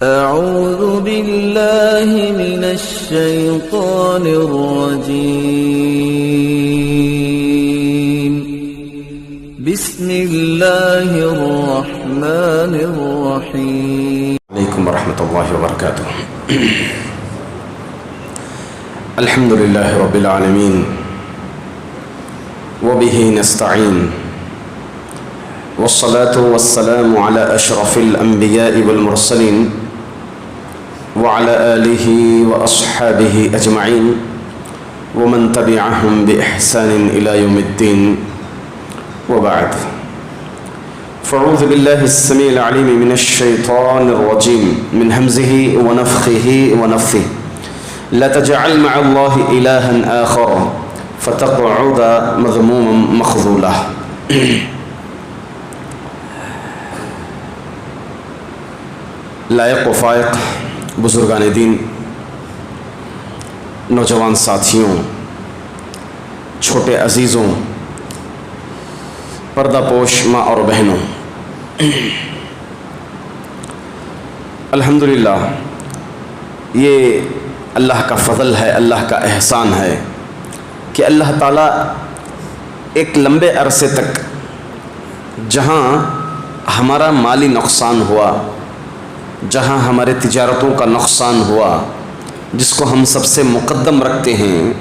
أعوذ بالله من الشيطان الرجيم. بسم الله الرحمن الرحيم. عليكم ورحمة الله وبركاته. الحمد لله رب العالمين وبه نستعين والصلاة والسلام على أشرف الأنبياء والمرسلين وعلى آله وأصحابه أجمعين ومن تبعهم بإحسان إلى يوم الدين وبعد. فأعوذ بالله السميع العليم من الشيطان الرجيم من همزه ونفخه ونفثه. لا تجعل مع الله إلها آخر فتقعد مذموما مخذولا. لائق و فائق بزرگان دین، نوجوان ساتھیوں، چھوٹے عزیزوں، پردہ پوش ماں اور بہنوں، الحمدللہ یہ اللہ کا فضل ہے، اللہ کا احسان ہے کہ اللہ تعالیٰ ایک لمبے عرصے تک جہاں ہمارا مالی نقصان ہوا، جہاں ہمارے تجارتوں کا نقصان ہوا، جس کو ہم سب سے مقدم رکھتے ہیں،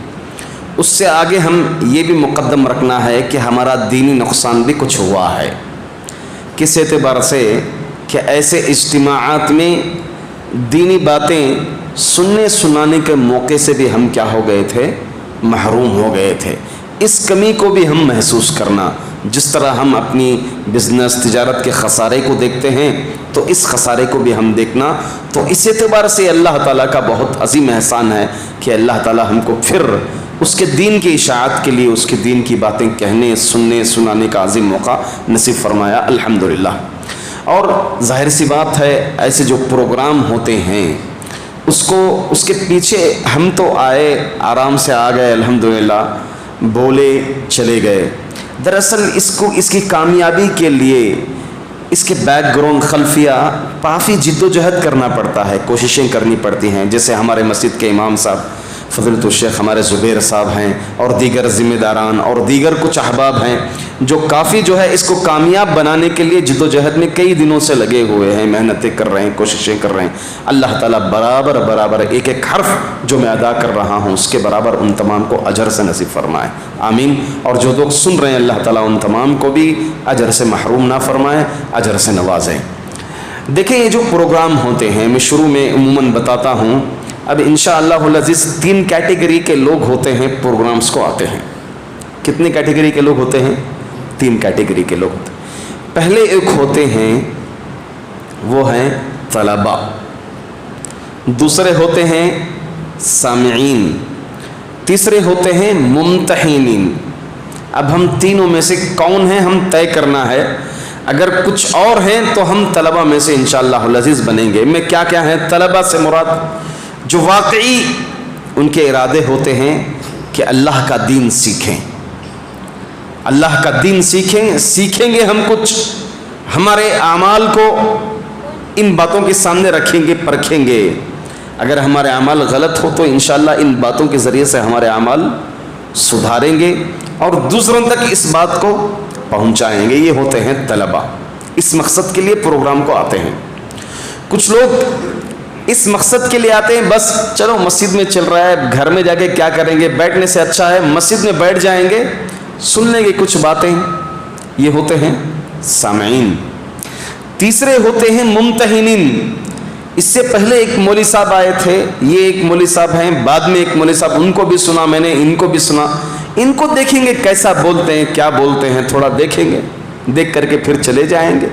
اس سے آگے ہم یہ بھی مقدم رکھنا ہے کہ ہمارا دینی نقصان بھی کچھ ہوا ہے۔ کس اعتبار سے کہ ایسے اجتماعات میں دینی باتیں سننے سنانے کے موقع سے بھی ہم کیا ہو گئے تھے؟ محروم ہو گئے تھے۔ اس کمی کو بھی ہم محسوس کرنا، جس طرح ہم اپنی بزنس تجارت کے خسارے کو دیکھتے ہیں تو اس خسارے کو بھی ہم دیکھنا، تو اس اعتبار سے اللہ تعالیٰ کا بہت عظیم احسان ہے کہ اللہ تعالیٰ ہم کو پھر اس کے دین کی اشاعت کے لیے، اس کے دین کی باتیں کہنے سننے سنانے کا عظیم موقع نصیب فرمایا، الحمدللہ۔ اور ظاہر سی بات ہے ایسے جو پروگرام ہوتے ہیں اس کے پیچھے ہم تو آئے، آرام سے آ گئے، الحمدللہ بولے چلے گئے۔ دراصل اس کی کامیابی کے لیے اس کے بیک گراؤنڈ خلفیہ کافی جد و جہد کرنا پڑتا ہے، کوششیں کرنی پڑتی ہیں۔ جیسے ہمارے مسجد کے امام صاحب فضیلۃ الشیخ ہمارے زبیر صاحب ہیں، اور دیگر ذمہ داران اور دیگر کچھ احباب ہیں جو کافی جو ہے اس کو کامیاب بنانے کے لیے جد و جہد میں کئی دنوں سے لگے ہوئے ہیں، محنتیں کر رہے ہیں، کوششیں کر رہے ہیں۔ اللہ تعالیٰ برابر ایک ایک حرف جو میں ادا کر رہا ہوں اس کے برابر ان تمام کو اجر سے نصیب فرمائے، آمین۔ اور جو لوگ سن رہے ہیں اللہ تعالیٰ ان تمام کو بھی اجر سے محروم نہ فرمائے، اجر سے نوازیں۔ دیکھیں یہ جو پروگرام ہوتے ہیں، میں شروع میں عموماً بتاتا ہوں، اب انشاءاللہ العزیز 3 کیٹیگری کے لوگ ہوتے ہیں پروگرامز کو آتے ہیں۔ کتنے کیٹیگری کے لوگ ہوتے ہیں؟ 3 کیٹیگری کے لوگ ہوتے ہیں۔ پہلے ایک ہوتے ہیں وہ ہیں طلباء، دوسرے ہوتے ہیں سامعین، تیسرے ہوتے ہیں ممتحنین۔ اب ہم تینوں میں سے کون ہیں ہم طے کرنا ہے۔ اگر کچھ اور ہیں تو ہم طلباء میں سے انشاءاللہ العزیز بنیں گے۔ میں کیا ہیں؟ طلباء سے مراد جو واقعی ان کے ارادے ہوتے ہیں کہ اللہ کا دین سیکھیں، اللہ کا دین سیکھیں گے، ہم کچھ ہمارے اعمال کو ان باتوں کے سامنے رکھیں گے، پرکھیں گے۔ اگر ہمارے اعمال غلط ہو تو انشاءاللہ ان باتوں کے ذریعے سے ہمارے اعمال سدھاریں گے اور دوسروں تک اس بات کو پہنچائیں گے۔ یہ ہوتے ہیں طلباء، اس مقصد کے لیے پروگرام کو آتے ہیں۔ کچھ لوگ اس مقصد کے لیے آتے ہیں بس چلو مسجد میں چل رہا ہے، گھر میں جا کے کیا کریں گے، بیٹھنے سے اچھا ہے مسجد میں بیٹھ جائیں گے، سن لیں گے کچھ باتیں۔ یہ ہوتے ہیں سامعین۔ تیسرے ہوتے ہیں ممتحنین۔ اس سے پہلے ایک مولوی صاحب آئے تھے، یہ ایک مولوی صاحب ہیں، بعد میں ایک مولوی صاحب، ان کو بھی سنا میں نے، ان کو بھی سنا۔ ان کو دیکھیں گے کیسا بولتے ہیں، کیا بولتے ہیں، تھوڑا دیکھیں گے، دیکھ کر کے پھر چلے جائیں گے۔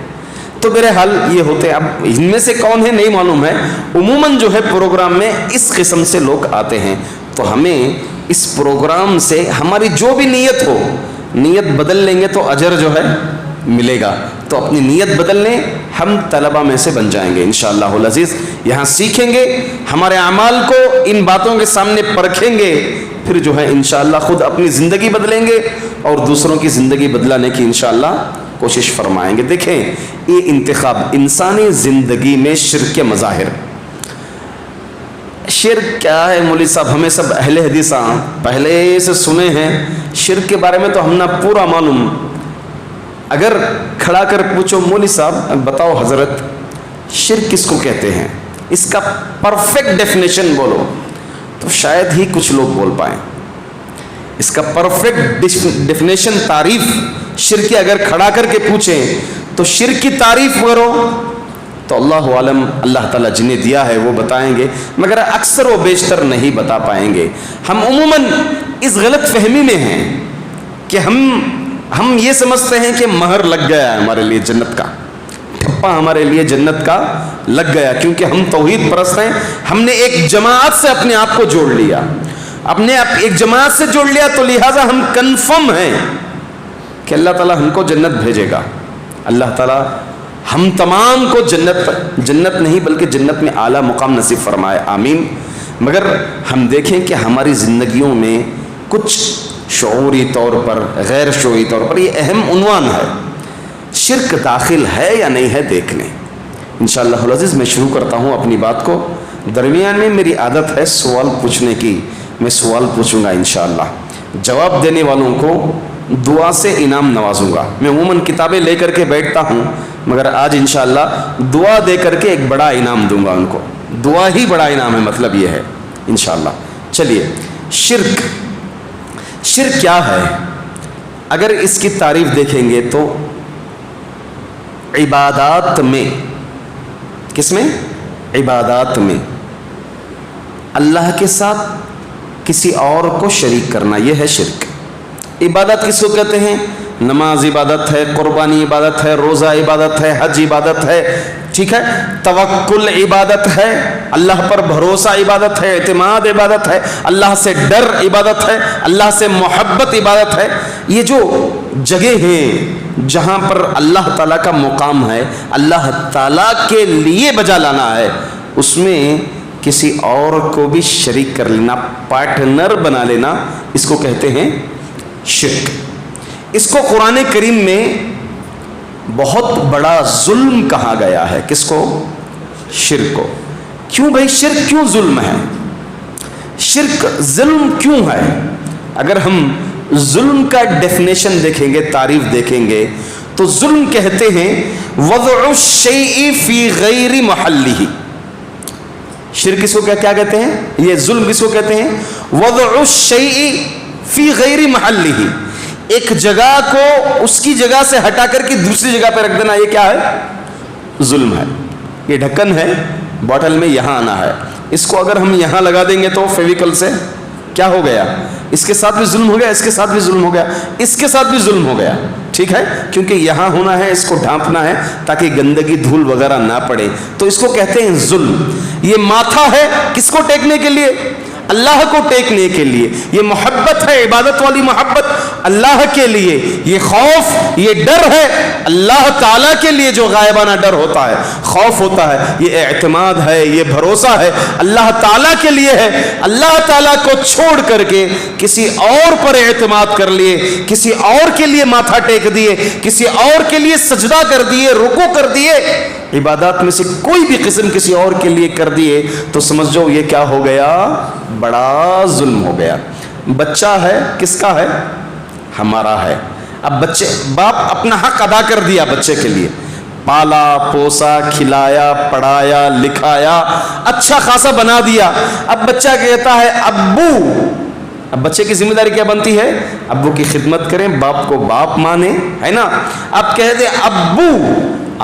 تو میرے حال یہ ہوتے ہیں۔ اب ان میں سے کون ہے نہیں معلوم ہے، عموماً جو ہے پروگرام میں اس قسم سے لوگ آتے ہیں۔ تو ہمیں اس پروگرام سے ہماری جو بھی نیت ہو، نیت بدل لیں گے تو اجر جو ہے ملے گا۔ تو اپنی نیت بدل لیں، ہم طلباء میں سے بن جائیں گے انشاءاللہ العزیز۔ یہاں سیکھیں گے، ہمارے اعمال کو ان باتوں کے سامنے پرکھیں گے، پھر جو ہے انشاءاللہ خود اپنی زندگی بدلیں گے اور دوسروں کی زندگی بدلانے کی انشاءاللہ کوشش فرمائیں گے. دیکھیں یہ انتخاب انسانی زندگی میں شرک کے مظاہر. شرک کیا ہے مولوی صاحب؟ ہمیں سب اہل حدیث پہلے سے سنے ہیں شرک کے بارے میں تو ہم نہ پورا معلوم. اگر کھڑا کر پوچھو مولوی صاحب بتاؤ حضرت شرک کس کو کہتے ہیں، اس کا پرفیکٹ ڈیفینیشن بولو، تو شاید ہی کچھ لوگ بول پائیں. اس کا پرفیکٹ ڈیفینیشن تعریف شرک کی اگر کھڑا کر کے پوچھیں تو شرک کی تعریف کرو تو اللہ عالم اللہ تعالیٰ جنہیں دیا ہے وہ بتائیں گے، مگر اکثر و بیشتر نہیں بتا پائیں گے. ہم عموماً اس غلط فہمی میں ہیں کہ ہم یہ سمجھتے ہیں کہ مہر لگ گیا ہے ہمارے لیے جنت کا، ٹھپا ہمارے لیے جنت کا لگ گیا، کیونکہ ہم توحید پرست ہیں. ہم نے ایک جماعت سے اپنے آپ کو جوڑ لیا، ایک جماعت سے جوڑ لیا، تو لہٰذا ہم کنفرم ہیں کہ اللہ تعالیٰ ہم کو جنت بھیجے گا. اللہ تعالیٰ ہم تمام کو جنت نہیں بلکہ جنت میں اعلیٰ مقام نصیب فرمائے، آمین. مگر ہم دیکھیں کہ ہماری زندگیوں میں کچھ شعوری طور پر غیر شعوری طور پر یہ اہم عنوان ہے، شرک داخل ہے یا نہیں ہے دیکھ لیں. انشاءاللہ العزیز میں شروع کرتا ہوں اپنی بات کو. درمیان میں میری عادت ہے سوال پوچھنے کی، میں سوال پوچھوں گا انشاءاللہ. جواب دینے والوں کو دعا سے انعام نوازوں گا. میں عموماً کتابیں لے کر کے بیٹھتا ہوں، مگر آج انشاءاللہ دعا دے کر کے ایک بڑا انعام دوں گا ان کو. دعا ہی بڑا انعام ہے، مطلب یہ ہے انشاءاللہ. چلیے شرک کیا ہے؟ اگر اس کی تعریف دیکھیں گے تو عبادات میں، کس میں؟ عبادات میں اللہ کے ساتھ کسی اور کو شریک کرنا، یہ ہے شرک. عبادت کس کو کہتے ہیں؟ نماز عبادت ہے، قربانی عبادت ہے، روزہ عبادت ہے، حج عبادت ہے، ٹھیک ہے، توکل عبادت ہے، اللہ پر بھروسہ عبادت ہے، اعتماد عبادت ہے، اللہ سے ڈر عبادت ہے، اللہ سے محبت عبادت ہے. یہ جو جگہ ہیں جہاں پر اللہ تعالیٰ کا مقام ہے، اللہ تعالیٰ کے لیے بجا لانا ہے، اس میں کسی اور کو بھی شریک کر لینا، پارٹنر بنا لینا، اس کو کہتے ہیں شرک. اس کو قرآن کریم میں بہت بڑا ظلم کہا گیا ہے. کس کو؟ شرک کو. کیوں بھائی شرک کیوں ظلم ہے؟ شرک ظلم کیوں ہے؟ اگر ہم ظلم کا ڈیفینیشن دیکھیں گے، تعریف دیکھیں گے، تو ظلم کہتے ہیں وضع الشیء فی غیر محلہ. شرک کس کو کیا کہتے ہیں؟ یہ ظلم کس کو کہتے ہیں؟ وضع الشیء فی غیر محلہ. ایک جگہ کو اس کی جگہ سے ہٹا کر کے دوسری جگہ پہ رکھ دینا، یہ کیا ہے؟ ظلم ہے. یہ ڈھکن ہے بوٹل میں، یہاں آنا ہے، اس کو اگر ہم یہاں لگا دیں گے تو فیویکل سے کیا ہو گیا؟ اس کے ساتھ بھی ظلم ہو گیا، اس کے ساتھ بھی ظلم ہو گیا، اس کے ساتھ بھی ظلم ہو گیا، ٹھیک ہے، کیونکہ یہاں ہونا ہے، اس کو ڈھانپنا ہے تاکہ گندگی دھول وغیرہ نہ پڑے، تو اس کو کہتے ہیں ظلم. یہ ماتھا ہے کس کو ٹیکنے کے لیے؟ اللہ کو ٹیکنے کے لیے. یہ محبت ہے، عبادت والی محبت اللہ کے لیے. یہ خوف، یہ ڈر ہے اللہ تعالیٰ کے لیے، جو غائبانہ ڈر ہوتا ہے، خوف ہوتا ہے. یہ اعتماد ہے، یہ بھروسہ ہے، اللہ تعالیٰ کے لیے ہے. اللہ تعالیٰ کو چھوڑ کر کے کسی اور پر اعتماد کر لیے، کسی اور کے لیے ماتھا ٹیک دیے، کسی اور کے لیے سجدہ کر دیے، رکوع کر دیے، عبادات میں سے کوئی بھی قسم کسی اور کے لیے کر دیے، تو سمجھ جاؤ یہ کیا ہو گیا؟ بڑا ظلم ہو گیا. بچہ ہے کس کا ہے؟ ہمارا ہے. اب باپ اپنا حق ادا کر دیا بچے کے لیے، پالا پوسا، کھلایا، پڑھایا، لکھایا، اچھا خاصا بنا دیا. اب بچہ کہتا ہے ابو، اب بچے کی ذمہ داری کیا بنتی ہے؟ ابو کی خدمت کریں، باپ کو باپ مانے، ہے نا. اب کہہ دے ابو،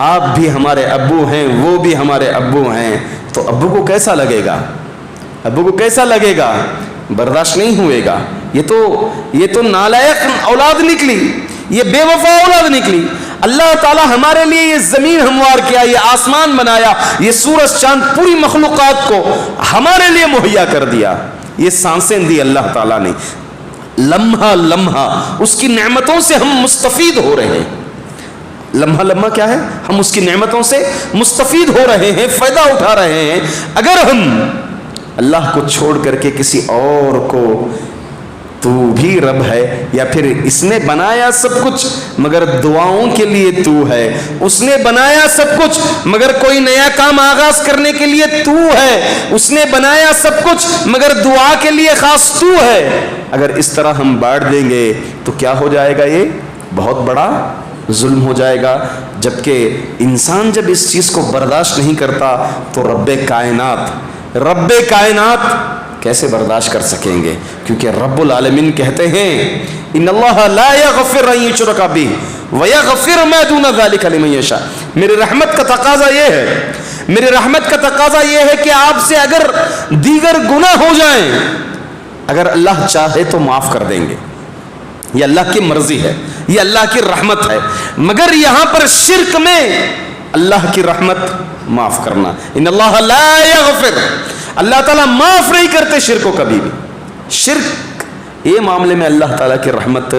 آپ بھی ہمارے ابو ہیں، وہ بھی ہمارے ابو ہیں، تو ابو کو کیسا لگے گا؟ ابو کو کیسا لگے گا؟ برداشت نہیں ہوئے گا. یہ تو نالائق اولاد نکلی، یہ بے وفا اولاد نکلی. اللہ تعالیٰ ہمارے لیے یہ زمین ہموار کیا، یہ آسمان بنایا، یہ سورج چاند، پوری مخلوقات کو ہمارے لیے مہیا کر دیا. یہ سانسیں دی اللہ تعالیٰ نے، لمحہ لمحہ اس کی نعمتوں سے ہم مستفید ہو رہے ہیں. لمحہ لمحہ کیا ہے؟ ہم اس کی نعمتوں سے مستفید ہو رہے ہیں، فائدہ اٹھا رہے ہیں. اگر ہم اللہ کو چھوڑ کر کے کسی اور کو تو بھی رب ہے, یا پھر اس نے بنایا سب کچھ مگر دعاؤں کے لیے تو ہے, اس نے بنایا سب کچھ مگر کوئی نیا کام آغاز کرنے کے لیے تو ہے, اس نے بنایا سب کچھ مگر دعا کے لیے خاص تو ہے. اگر اس طرح ہم بانٹ دیں گے تو کیا ہو جائے گا؟ یہ بہت بڑا ظلم ہو جائے گا. جبکہ انسان جب اس چیز کو برداشت نہیں کرتا تو رب کائنات کیسے برداشت کر سکیں گے؟ کیونکہ رب العالمین کہتے ہیں ان اللہ لا یغفر ان یشرک بہ ویغفر ما دون ذلک لمن یشاء. میری رحمت کا تقاضا یہ ہے کہ آپ سے اگر دیگر گناہ ہو جائیں, اگر اللہ چاہے تو معاف کر دیں گے, یہ اللہ کی مرضی ہے, یہ اللہ کی رحمت ہے. مگر یہاں پر شرک میں اللہ کی رحمت معاف کرنا, ان اللہ لا یغفر, اللہ تعالیٰ معاف نہیں کرتے شرک کو کبھی بھی. شرک یہ معاملے میں اللہ تعالیٰ کی رحمت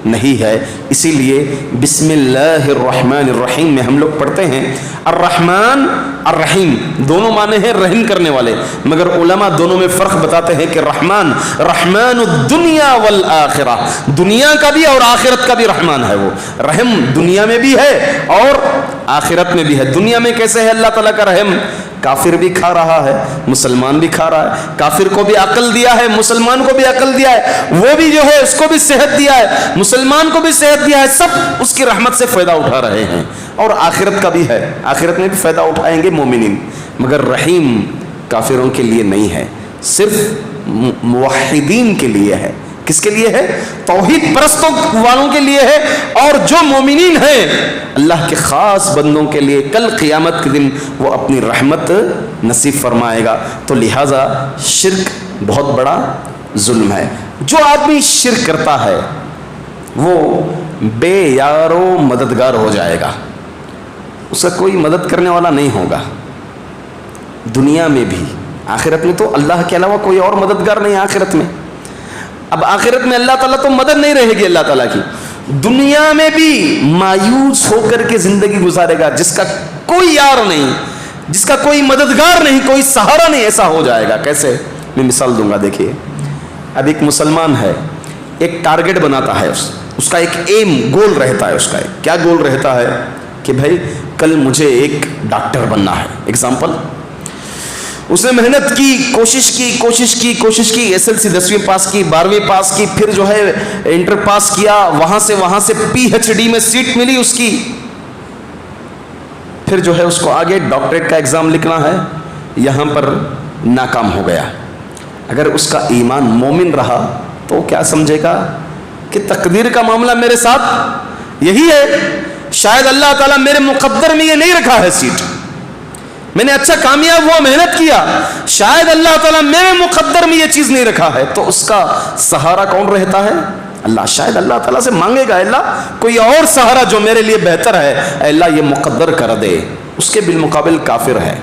نہیں ہے. اسی لیے بسم اللہ الرحمن الرحیم میں ہم لوگ پڑھتے ہیں الرحمن الرحیم, دونوں معنی ہیں رحم کرنے والے, مگر علماء دونوں میں فرق بتاتے ہیں کہ رحمان الدنیا والآخرہ, دنیا کا بھی اور آخرت کا بھی رحمان ہے. وہ رحم دنیا میں بھی ہے اور آخرت میں بھی ہے. دنیا میں کیسے ہے اللہ تعالیٰ کا رحم؟ کافر بھی کھا رہا ہے, مسلمان بھی کھا رہا ہے. کافر کو بھی عقل دیا ہے, مسلمان کو بھی عقل دیا ہے, وہ بھی جو ہے اس کو بھی صحت دیا ہے, مسلمان کو بھی صحت دیا ہے, سب اس کی رحمت سے فائدہ اٹھا رہے ہیں. اور آخرت کا بھی ہے, آخرت میں بھی فائدہ اٹھائیں گے مومنین. مگر رحیم کافروں کے لیے نہیں ہے, صرف موحدین کے لیے ہے. کس کے لیے ہے؟ توحید پرستوں والوں کے لیے ہے, اور جو مومنین ہیں اللہ کے خاص بندوں کے لیے کل قیامت کے دن وہ اپنی رحمت نصیب فرمائے گا. تو لہٰذا شرک بہت بڑا ظلم ہے. جو آدمی شرک کرتا ہے وہ بے یار و مددگار ہو جائے گا, اس کا کوئی مدد کرنے والا نہیں ہوگا دنیا میں بھی. آخرت میں تو اللہ کے علاوہ کوئی اور مددگار نہیں آخرت میں. اب آخرت میں اللہ تعالیٰ تو مدد نہیں رہے گی اللہ تعالیٰ کی. دنیا میں بھی مایوس ہو کر کے زندگی گزارے گا, جس کا کوئی یار نہیں, جس کا کوئی مددگار نہیں, کوئی سہارا نہیں, ایسا ہو جائے گا. کیسے؟ میں مثال دوں گا. دیکھیے, اب ایک مسلمان ہے, ایک ٹارگٹ بناتا ہے, اس کا ایک ایم گول رہتا ہے. اس کا کیا گول رہتا ہے کہ بھائی کل مجھے ایک ڈاکٹر بننا ہے. ایگزامپل, اس نے محنت کی, کوشش کی, ایس ایل سی 10ویں پاس کی, 12ویں پاس کی, پھر جو ہے انٹر پاس کیا, وہاں سے پی ایچ ڈی میں سیٹ ملی اس کی. پھر جو ہے اس کو آگے ڈاکٹریٹ کا ایگزام لکھنا ہے, یہاں پر ناکام ہو گیا. اگر اس کا ایمان مومن رہا تو کیا سمجھے گا کہ تقدیر کا معاملہ میرے ساتھ یہی ہے, شاید اللہ تعالیٰ میرے مقدر میں یہ نہیں رکھا ہے سیٹ, میں نے اچھا کامیاب ہوا, محنت کیا, شاید اللہ تعالیٰ میرے مقدر میں یہ چیز نہیں رکھا ہے. تو اس کا سہارا کون رہتا ہے؟ اللہ. شاید اللہ تعالیٰ سے مانگے گا, اللہ کوئی اور سہارا جو میرے لیے بہتر ہے, اللہ یہ مقدر کر دے. اس کے بالمقابل کافر ہے,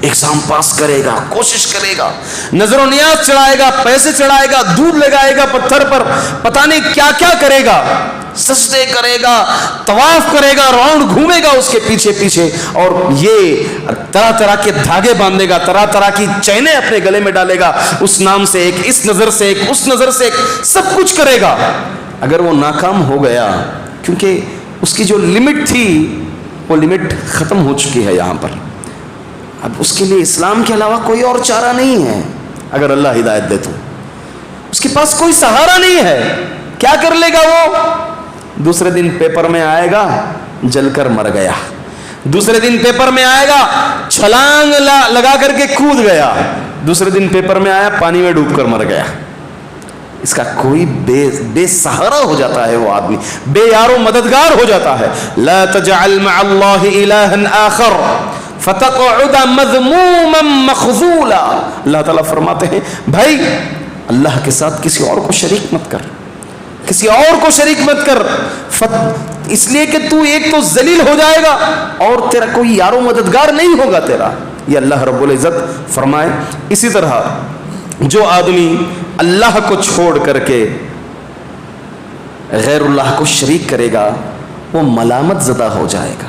ایگزام پاس کرے گا, کوشش کرے گا, نظر و نیاز چڑھائے گا, پیسے چڑھائے گا, دودھ لگائے گا پتھر پر, پتہ نہیں کیا کیا کرے گا, سجدے کرے گا, طواف کرے گا, راؤنڈ گھومے گا اس کے پیچھے, اور یہ طرح طرح کے دھاگے باندھے گا, طرح طرح کی چینیں اپنے گلے میں ڈالے گا, اس نام سے ایک, اس نظر سے ایک, اس نظر سے ایک, سب کچھ کرے گا. اگر وہ ناکام ہو گیا, کیونکہ اس کی جو لمٹ تھی وہ لمٹ ختم ہو چکی ہے یہاں پر, اب اس کے لیے اسلام کے علاوہ کوئی اور چارہ نہیں ہے. اگر اللہ ہدایت دے تو اس کے پاس کوئی سہارا نہیں ہے. کیا کر لے گا وہ؟ دوسرے دن پیپر میں آئے گا جل کر مر گیا, دوسرے دن پیپر میں آئے گا چھلانگ لگا کر کے کود گیا, دوسرے دن پیپر میں آیا پانی میں ڈوب کر مر گیا. اس کا کوئی بے سہارا ہو جاتا ہے وہ آدمی, بے یار و مددگار ہو جاتا ہے. لا تجعل مع اللہ الہا آخر فتقعد مذموما مخذولا. اللہ تعالیٰ فرماتے ہیں بھائی اللہ کے ساتھ کسی اور کو شریک مت کر, کسی اور کو شریک مت کر, اس لیے کہ تو ایک تو ذلیل ہو جائے گا اور تیرا کوئی یار و مددگار نہیں ہوگا تیرا. یہ اللہ رب العزت فرمائے. اسی طرح جو آدمی اللہ کو چھوڑ کر کے غیر اللہ کو شریک کرے گا وہ ملامت زدہ ہو جائے گا.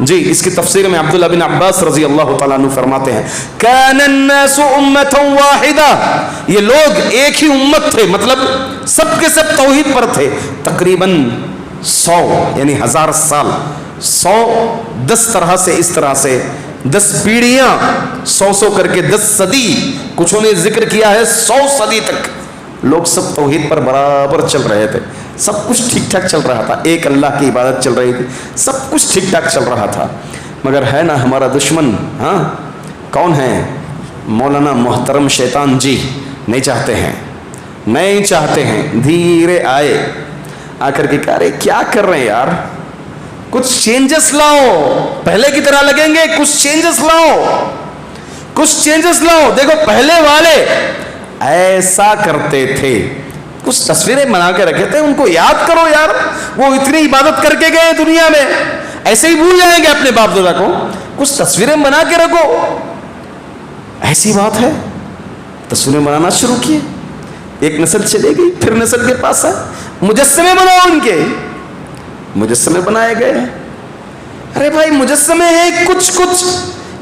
جی اس کی تفسیر میں عبداللہ بن عباس رضی اللہ تعالیٰ عنہ فرماتے ہیں کان الناس امتا واحدہ، یہ لوگ ایک ہی امت تھے، مطلب سب کے سب توحید پر تھے، تقریباً 100 یعنی 1000 سال، 10 طرح سے، اس طرح سے 10 پیڑھیاں، 100 کر کے 10 صدی، کچھوں نے ذکر کیا ہے 100 صدی تک لوگ سب توحید پر برابر چل رہے تھے، سب کچھ ٹھیک ٹھاک چل رہا تھا، ایک اللہ کی عبادت چل رہی تھی، سب کچھ ٹھیک ٹھاک چل رہا تھا، مگر ہے نا ہمارا دشمن، ہاں کون ہے؟ مولانا محترم شیطان جی نہیں چاہتے ہیں، دھیرے آئے، آ کر کے کہہ رہے کیا کر رہے ہیں یار، کچھ چینجز لاؤ، پہلے کی طرح لگیں گے، کچھ چینجز لاؤ، دیکھو پہلے والے ایسا کرتے تھے، کچھ تصویریں بنا کے رکھے تھے، ان کو یاد کرو یار، وہ اتنی عبادت کر کے گئے دنیا میں، ایسے ہی بھول جائیں گے اپنے باپ دادا کو، کچھ تصویریں بنا کے رکھو، ایسی بات ہے، تصویریں بنانا شروع کیے، ایک نسل چلے گئی، پھر نسل کے پاس ہے، مجسمے بناؤ، ان کے مجسمے بنائے گئے، ارے بھائی مجسمے ہیں کچھ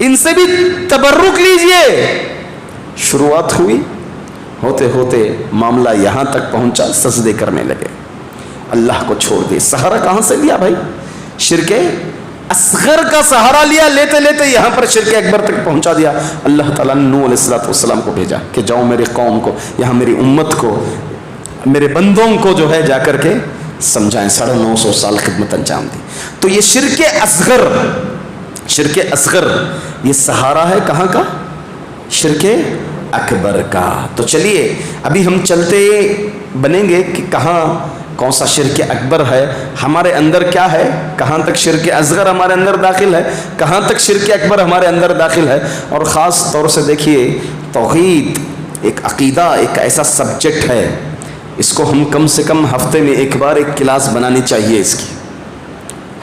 ان سے بھی تبرک لیجئے، شروعات ہوئی، ہوتے ہوتے معاملہ یہاں تک پہنچا، سجدے کرنے لگے، اللہ کو چھوڑ دے، سہارا کہاں سے لیا بھائی؟ شرک اصغر کا سہارا لیا، لیتے لیتے یہاں پر شرک اکبر تک پہنچا دیا۔ اللہ تعالیٰ نے نوح علیہ السلام کو بھیجا کہ جاؤ میری قوم کو، یہاں میری امت کو، میرے بندوں کو جو ہے جا کر کے سمجھائیں، 950 سال خدمت انجام دی۔ تو یہ شرک اصغر یہ سہارا ہے کہاں کا؟ شرک اکبر کا۔ تو چلیے ابھی ہم چلتے بنیں گے کہ کون سا شرک اکبر ہے ہمارے اندر، کیا ہے، کہاں تک شرک اصغر ہمارے اندر داخل ہے، کہاں تک شرک اکبر ہمارے اندر داخل ہے۔ اور خاص طور سے دیکھیے توحید ایک عقیدہ، ایک ایسا سبجیکٹ ہے، اس کو ہم کم سے کم ہفتے میں ایک بار ایک کلاس بنانی چاہیے اس کی۔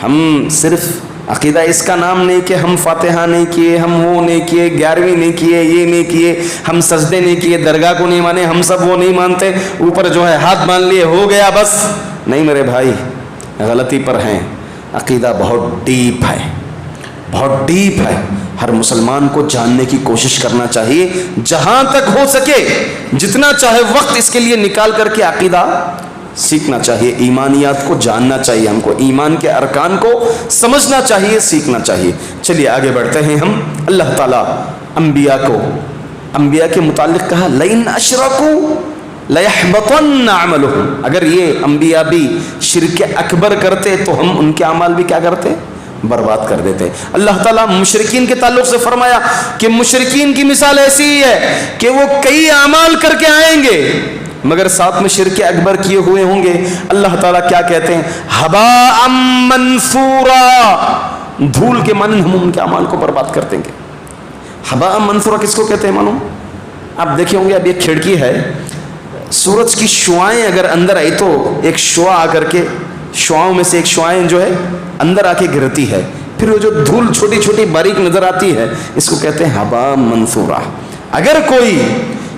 ہم صرف عقیدہ اس کا نام نہیں کہ ہم فاتحہ نہیں کیے، ہم وہ نہیں کیے، 11ویں نہیں کیے، یہ نہیں کیے، ہم سجدے نہیں کیے، درگاہ کو نہیں مانے، ہم سب وہ نہیں مانتے، اوپر جو ہے ہاتھ مان لیے ہو گیا بس، نہیں میرے بھائی غلطی پر ہیں۔ عقیدہ بہت ڈیپ ہے، بہت ڈیپ ہے، ہر مسلمان کو جاننے کی کوشش کرنا چاہیے، جہاں تک ہو سکے جتنا چاہے وقت اس کے لیے نکال کر کے عقیدہ سیکھنا چاہیے، ایمانیات کو جاننا چاہیے، ہم کو ایمان کے ارکان کو سمجھنا چاہیے، سیکھنا چاہیے۔ چلیے آگے بڑھتے ہیں ہم۔ اللہ تعالیٰ انبیاء کے متعلق کہا لئن اشرکوا لیحبطن عملهم، اگر یہ انبیاء بھی شرک اکبر کرتے تو ہم ان کے اعمال بھی کیا کرتے؟ برباد کر دیتے۔ اللہ تعالیٰ مشرکین کے تعلق سے فرمایا کہ مشرکین کی مثال ایسی ہی ہے کہ وہ کئی اعمال کر کے آئیں گے مگر ساتھ میں شرک اکبر کیے ہوئے ہوں گے۔ اللہ تعالیٰ کیا کہتے ہیں؟ ہباء منثورا، دھول کے مانند ہم ان کے اعمال کو برباد کر دیں گے۔ ہباء منثورا کس کو کہتے ہیں معلوم؟ آپ دیکھیں ہوں گے، اب یہ کھڑکی ہے، سورج کی شعاعیں اگر اندر آئی تو ایک شعاع آ کر کے، شعاؤں میں سے ایک شعاعیں جو ہے اندر آ کے گرتی ہے، پھر وہ جو دھول چھوٹی چھوٹی باریک نظر آتی ہے اس کو کہتے ہیں ہباء منثورا۔ اگر کوئی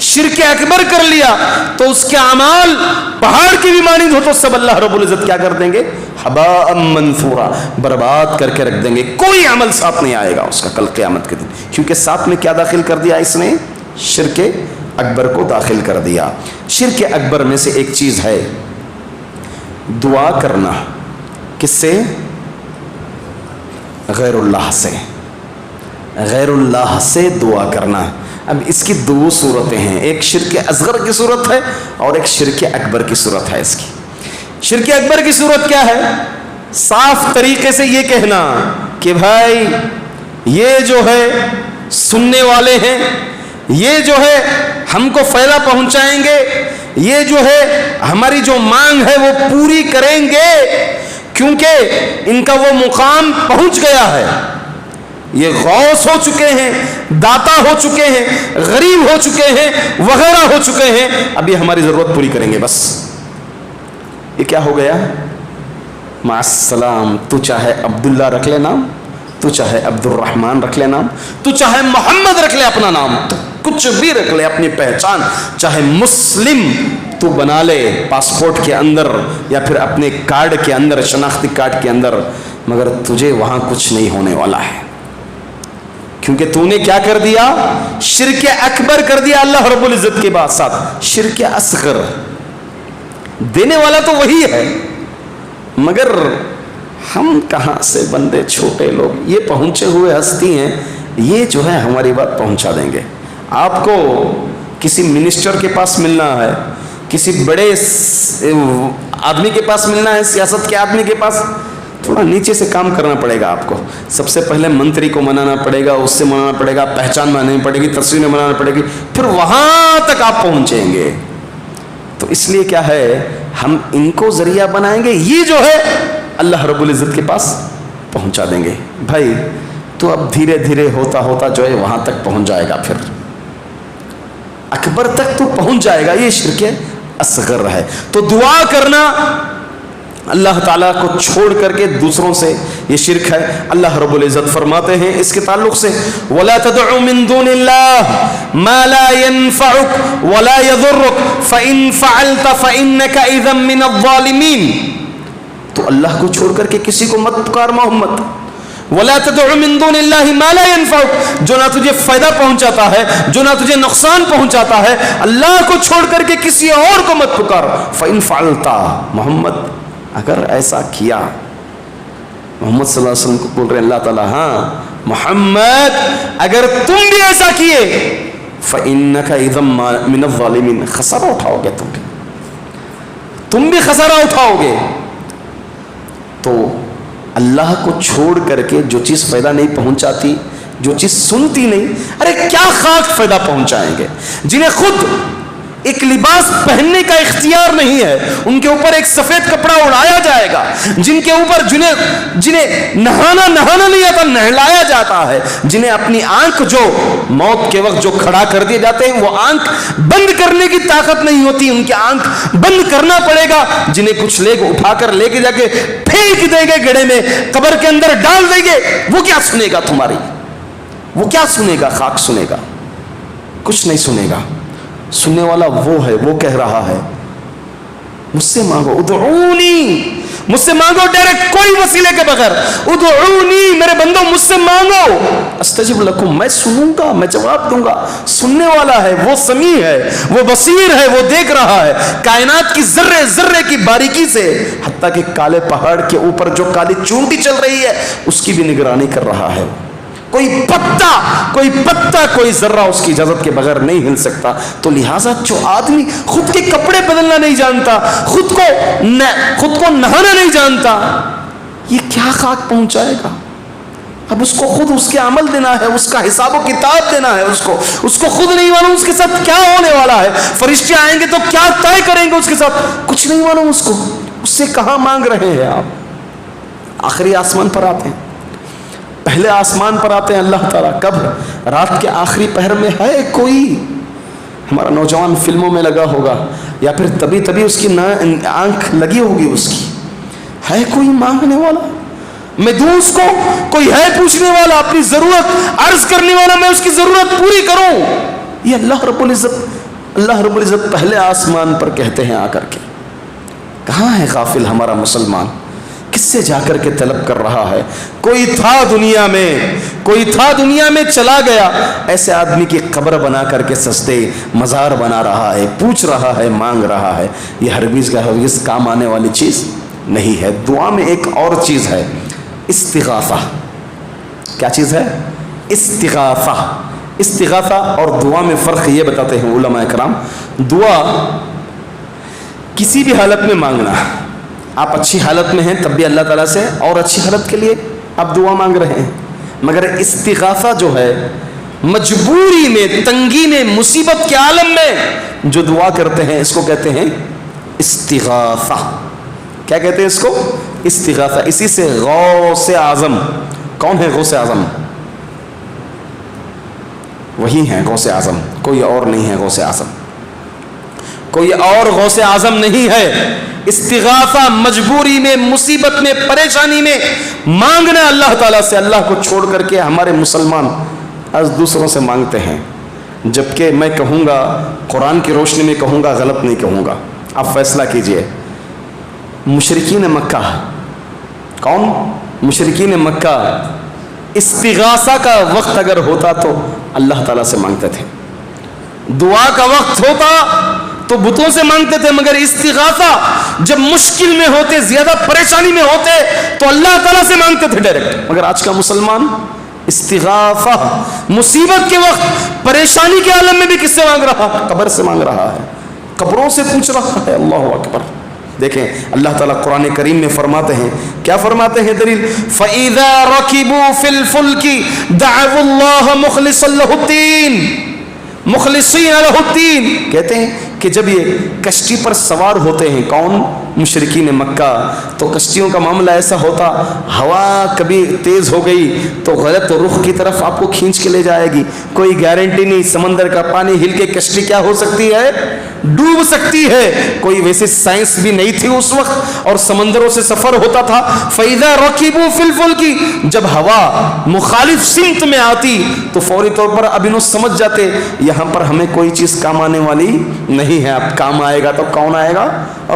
شرک اکبر کر لیا تو اس کے اعمال پہاڑ کی بھی مانند ہو تو سب اللہ رب العزت کیا کر دیں گے؟ ہباء منثورا، برباد کر کے رکھ دیں گے، کوئی عمل ساتھ نہیں آئے گا اس کا کل قیامت کے دن، کیونکہ ساتھ میں کیا داخل کر دیا اس نے؟ شرک اکبر کو داخل کر دیا۔ شرک اکبر میں سے ایک چیز ہے دعا کرنا، کس سے؟ غیر اللہ سے، غیر اللہ سے دعا کرنا۔ اب اس کی دو صورتیں ہیں، ایک شرک اصغر کی صورت ہے اور ایک شرک اکبر کی صورت ہے۔ اس کی شرک اکبر کی صورت کیا ہے؟ صاف طریقے سے یہ کہنا کہ بھائی یہ جو ہے سننے والے ہیں، یہ جو ہے ہم کو فائدہ پہنچائیں گے، یہ جو ہے ہماری جو مانگ ہے وہ پوری کریں گے، کیونکہ ان کا وہ مقام پہنچ گیا ہے، یہ غوث ہو چکے ہیں، داتا ہو چکے ہیں، غریب ہو چکے ہیں، وغیرہ ہو چکے ہیں، اب یہ ہماری ضرورت پوری کریں گے بس۔ یہ کیا ہو گیا؟ مع السلام، تو چاہے عبداللہ رکھ لے نام، تو چاہے عبد الرحمن رکھ لے نام، تو چاہے محمد رکھ لے اپنا نام، تو کچھ بھی رکھ لے اپنی پہچان، چاہے مسلم، تو بنا لے پاسپورٹ کے اندر یا پھر اپنے کارڈ کے اندر, شناختی کارڈ کے اندر, مگر تجھے وہاں کچھ نہیں ہونے والا ہے, کیونکہ تو نے کیا کر دیا؟ شرک اکبر کر دیا اللہ رب العزت کے بعد ساتھ شرک اصغر. دینے والا تو وہی ہے, مگر ہم کہاں سے بندے چھوٹے لوگ, یہ پہنچے ہوئے ہستی ہیں, یہ جو ہے ہماری بات پہنچا دیں گے. آپ کو کسی منسٹر کے پاس ملنا ہے, کسی بڑے آدمی کے پاس ملنا ہے, سیاست کے آدمی کے پاس, تھوڑا نیچے سے کام کرنا پڑے گا آپ کو. سب سے پہلے منتری کو منانا پڑے گا, اس سے منانا پڑے گا, پہچان بنانی پڑے گی, تصویریں بنانا پڑے گی, پھر وہاں تک آپ پہنچیں گے. تو اس لیے کیا ہے, ہم ان کو ذریعہ بنائیں گے, یہ جو ہے اللہ رب العزت کے پاس پہنچا دیں گے. بھائی تو اب دھیرے دھیرے ہوتا ہوتا جو ہے وہاں تک پہنچ جائے گا, پھر اکبر تک تو پہنچ جائے گا. یہ شرک اصغر ہے. تو دعا کرنا اللہ تعالیٰ کو چھوڑ کر کے دوسروں سے, یہ شرک ہے. اللہ رب العزت فرماتے ہیں اس کے تعلق سے, وَلَا تَدْعُ مِن دُونِ اللَّهِ مَا لَا يَنفَعُكَ وَلَا يَضُرُّكَ فَإِن فَعَلْتَ فَإِنَّكَ إِذًا مِّنَ الظَّالِمِينَ. تو اللہ کو چھوڑ کر کے کسی کو مت پکار محمد. وَلَا تَدْعُ مِن دُونِ اللَّهِ مَا لَا يَنفَعُكَ, جو نہ تجھے فائدہ پہنچاتا ہے, جو نہ تجھے نقصان پہنچاتا ہے, اللہ کو چھوڑ کر کے کسی اور کو مت پکار. فَإِن فَعَلْتَ, محمد اگر ایسا کیا, محمد صلی اللہ علیہ وسلم کو بول رہے ہیں اللہ تعالیٰ, ہاں محمد اگر تم بھی ایسا کیے, فَإِنَّكَ إِذًا مِّنَ الظَّالِمِينَ, خسارہ اٹھاؤ گے, تم بھی خسارہ اٹھاؤ گے. تو اللہ کو چھوڑ کر کے جو چیز فائدہ نہیں پہنچاتی, جو چیز سنتی نہیں, ارے کیا خاک فائدہ پہنچائیں گے. جنہیں خود ایک لباس پہننے کا اختیار نہیں ہے, ان کے اوپر ایک سفید کپڑا اڑایا جائے گا, جن کے اوپر جنہیں نہانا نہیں آتا نہلایا جاتا ہے, جنہیں اپنی آنکھ جو موت کے وقت جو کھڑا کر دیے جاتے ہیں وہ آنکھ بند کرنے کی طاقت نہیں ہوتی, ان کی آنکھ بند کرنا پڑے گا, جنہیں کچھ لوگ اٹھا کر لے کے جا کے پھینک دیں گے گڑھے میں, قبر کے اندر ڈال دیں گے, وہ کیا سنے گا تمہاری, وہ کیا سنے گا؟ خاک سنے گا, کچھ نہیں سنے گا. سننے والا وہ ہے, وہ کہہ رہا ہے مجھ سے مانگو, ادعونی, مجھ سے مانگو ڈائریکٹ, کوئی وسیلے کے بغیر, ادعونی میرے بندو مجھ سے مانگو, استجب لکم, میں سنوں گا, میں جواب دوں گا. سننے والا ہے, وہ سمیع ہے, وہ بصیر ہے, وہ دیکھ رہا ہے کائنات کی ذرے ذرے کی باریکی سے, حتیٰ کہ کالے پہاڑ کے اوپر جو کالی چونٹی چل رہی ہے اس کی بھی نگرانی کر رہا ہے. کوئی پتا کوئی ذرہ اس کی اجازت کے بغیر نہیں ہل سکتا. تو لہٰذا جو آدمی خود کے کپڑے بدلنا نہیں جانتا, خود کو نہانا نہیں جانتا, یہ کیا خاک پہنچائے گا؟ اب اس کو خود اس کے عمل دینا ہے, اس کا حساب و کتاب دینا ہے, اس کو خود نہیں معلوم اس کے ساتھ کیا ہونے والا ہے. فرشتے آئیں گے تو کیا طے کریں گے اس کے ساتھ, کچھ نہیں معلوم اس کو. اس سے کہاں مانگ رہے ہیں آپ؟ آخری آسمان پر آتے ہیں, پہلے آسمان پر آتے ہیں اللہ تعالیٰ کب؟ رات کے آخری پہر میں. ہے کوئی ہمارا نوجوان فلموں میں لگا ہوگا, یا پھر تبھی اس کی آنکھ لگی ہوگی اس کی, ہے کوئی مانگنے والا؟ میں دوں اس کو, کوئی ہے پوچھنے والا, اپنی ضرورت عرض کرنے والا, میں اس کی ضرورت پوری کروں. یہ اللہ رب العزت پہلے آسمان پر کہتے ہیں آ کر کے. کہاں ہے غافل ہمارا مسلمان؟ کس سے جا کر کے طلب کر رہا ہے؟ کوئی تھا دنیا میں چلا گیا, ایسے آدمی کی قبر بنا کر کے سجدے مزار بنا رہا ہے, پوچھ رہا ہے, مانگ رہا ہے. یہ ہرگز کام آنے والی چیز نہیں ہے. دعا میں ایک اور چیز ہے, استغاثہ. کیا چیز ہے؟ استغاثہ اور دعا میں فرق یہ بتاتے ہیں علماء کرام. دعا کسی بھی حالت میں مانگنا, آپ اچھی حالت میں ہیں تب بھی اللہ تعالیٰ سے اور اچھی حالت کے لیے آپ دعا مانگ رہے ہیں. مگر استغاثہ جو ہے مجبوری میں, تنگی میں, مصیبت کے عالم میں جو دعا کرتے ہیں اس کو کہتے ہیں استغاثہ. کیا کہتے ہیں اس کو؟ استغاثہ. اسی سے غوث اعظم, کون ہے غوث اعظم؟ وہی ہیں غوث اعظم, کوئی اور نہیں ہے غوث اعظم, کوئی اور غوث اعظم نہیں ہے. استغاثہ مجبوری میں, مصیبت میں, پریشانی میں مانگنا اللہ تعالیٰ سے. اللہ کو چھوڑ کر کے ہمارے مسلمان آج دوسروں سے مانگتے ہیں, جبکہ میں کہوں گا, قرآن کی روشنی میں کہوں گا, غلط نہیں کہوں گا, آپ فیصلہ کیجئے. مشرکین مکہ، کون؟ مشرکین مکہ استغاثہ کا وقت اگر ہوتا تو اللہ تعالیٰ سے مانگتے تھے، دعا کا وقت ہوتا تو بتوں سے مانگتے تھے، مگر استغاثہ جب مشکل میں ہوتے، زیادہ پریشانی میں ہوتے تو اللہ تعالیٰ سے مانگتے تھے ڈائریکٹ. مگر آج کا مسلمان استغاثہ مصیبت کے وقت، پریشانی کے عالم میں بھی کس سے مانگ رہا ہے؟ قبر سے مانگ رہا ہے، قبروں سے پوچھ رہا ہے. اللہ اکبر. دیکھیں اللہ تعالیٰ قرآن کریم میں فرماتے ہیں، کیا فرماتے ہیں دلیل؟ فَإِذَا رَكِبُوا فِي الْفُلْكِ دَعَوُا اللَّهَ مُخْلِصًا لَهُ الدِّينَ، مخلصین لہ الدین. کہتے ہیں کہ جب یہ کشتی پر سوار ہوتے ہیں، کون؟ مشرکین مکہ، تو کشتیوں کا معاملہ ایسا ہوتا، ہوا کبھی تیز ہو گئی تو غلط رخ کی طرف آپ کو کھینچ کے لے جائے گی، کوئی گارنٹی نہیں. سمندر کا پانی ہل کے کشتی کیا ہو سکتی ہے؟ ڈوب سکتی ہے. کوئی ویسے سائنس بھی نہیں تھی اس وقت اور سمندروں سے سفر ہوتا تھا. فَإِذَا رَكِبُوا فِي الْفُلْكِ، جب ہوا مخالف سمت میں آتی تو فوری طور پر ابھی سمجھ جاتے یہاں پر ہمیں کوئی چیز کام آنے والی نہیں ہے، اب کام آئے گا تو کون آئے گا؟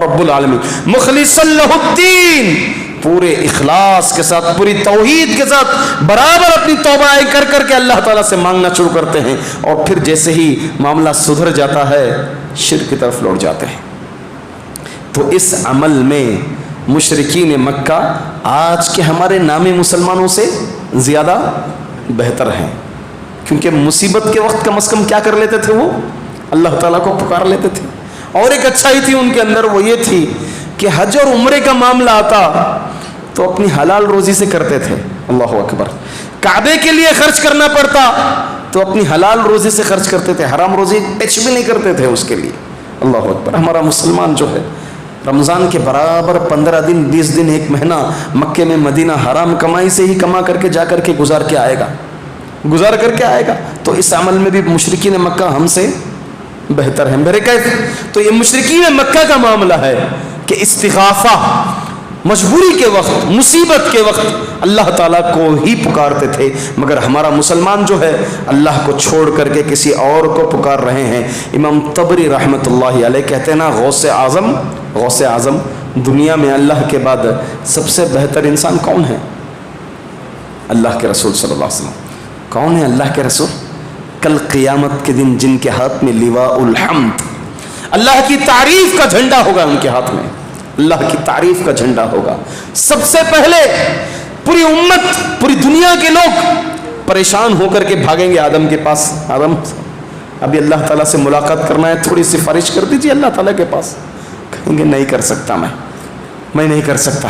رب العالمین. مخلص لہ الدین، پورے اخلاص کے ساتھ، پوری توحید کے ساتھ برابر اپنی توبہ کر کے اللہ تعالیٰ سے مانگنا شروع کرتے ہیں، اور پھر جیسے ہی معاملہ سدھر جاتا ہے شرک کی طرف لوٹ جاتے ہیں. تو اس عمل میں مشرکین مکہ آج کے ہمارے نامی مسلمانوں سے زیادہ بہتر ہیں، کیونکہ مصیبت کے وقت کم از کم کیا کر لیتے تھے؟ وہ اللہ تعالیٰ کو پکار لیتے تھے. اور ایک اچھائی تھی ان کے اندر، وہ یہ تھی کہ حج اور عمرے کا معاملہ آتا تو اپنی حلال روزی سے کرتے تھے. اللہ اکبر. کعبے کے لیے خرچ کرنا پڑتا تو اپنی حلال روزی سے خرچ کرتے تھے، حرام روزی ٹچ بھی نہیں کرتے تھے اس کے لیے. اللہ اکبر. ہمارا مسلمان جو ہے رمضان کے برابر 15 دن 20 دن ایک مہینہ مکے میں مدینہ حرام کمائی سے ہی کما کر کے جا کر کے گزار کر کے آئے گا. تو اس عمل میں بھی مشرکین مکہ ہم سے بہتر ہیں. میرے کیف تو یہ مشرکین مکہ کا معاملہ ہے کہ استغاثہ مجبوری کے وقت، مصیبت کے وقت اللہ تعالیٰ کو ہی پکارتے تھے. مگر ہمارا مسلمان جو ہے اللہ کو چھوڑ کر کے کسی اور کو پکار رہے ہیں. امام طبری رحمۃ اللہ علیہ کہتے ہیں نا، غوث اعظم دنیا میں اللہ کے بعد سب سے بہتر انسان کون ہے؟ اللہ کے رسول صلی اللہ علیہ وسلم. کون ہے اللہ کے رسول؟ کل قیامت کے دن جن کے ہاتھ میں لواء الحمد، اللہ کی تعریف کا جھنڈا ہوگا، ان کے ہاتھ میں اللہ کی تعریف کا جھنڈا ہوگا. سب سے پہلے پوری امت، پوری دنیا کے لوگ پریشان ہو کر کے بھاگیں گے آدم کے پاس. آدم ابھی اللہ تعالیٰ سے ملاقات کرنا ہے، تھوڑی سفارش کر دیجیے اللہ تعالیٰ کے پاس. کہیں گے نہیں کر سکتا، میں نہیں کر سکتا.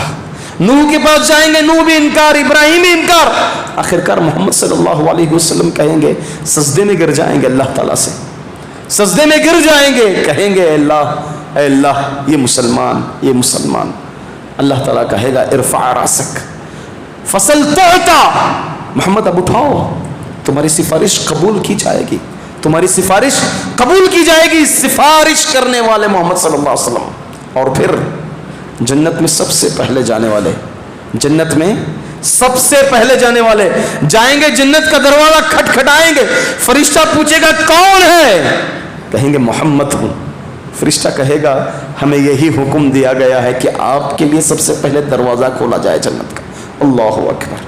نوح کے پاس جائیں گے، نوح بھی انکار، ابراہیم بھی انکار. آخرکار محمد صلی اللہ علیہ وسلم کہیں گے، سجدے میں گر جائیں گے اللہ تعالیٰ سے، سجدے میں گر جائیں گے، کہیں گے اے اللہ یہ مسلمان. اللہ تعالیٰ کہے گا ارفع راسک فصل تعطا، محمد اب اٹھاؤ، تمہاری سفارش قبول کی جائے گی، تمہاری سفارش قبول کی جائے گی. سفارش کرنے والے محمد صلی اللہ علیہ وسلم. اور پھر جنت میں سب سے پہلے جانے والے جائیں گے، جنت کا دروازہ کھٹکھٹائیں گے. فرشتہ پوچھے گا کون ہے؟ کہیں گے محمد ہوں. فرشتہ کہے گا ہمیں یہی حکم دیا گیا ہے کہ آپ کے لیے سب سے پہلے دروازہ کھولا جائے جنت کا. اللہ اکبر،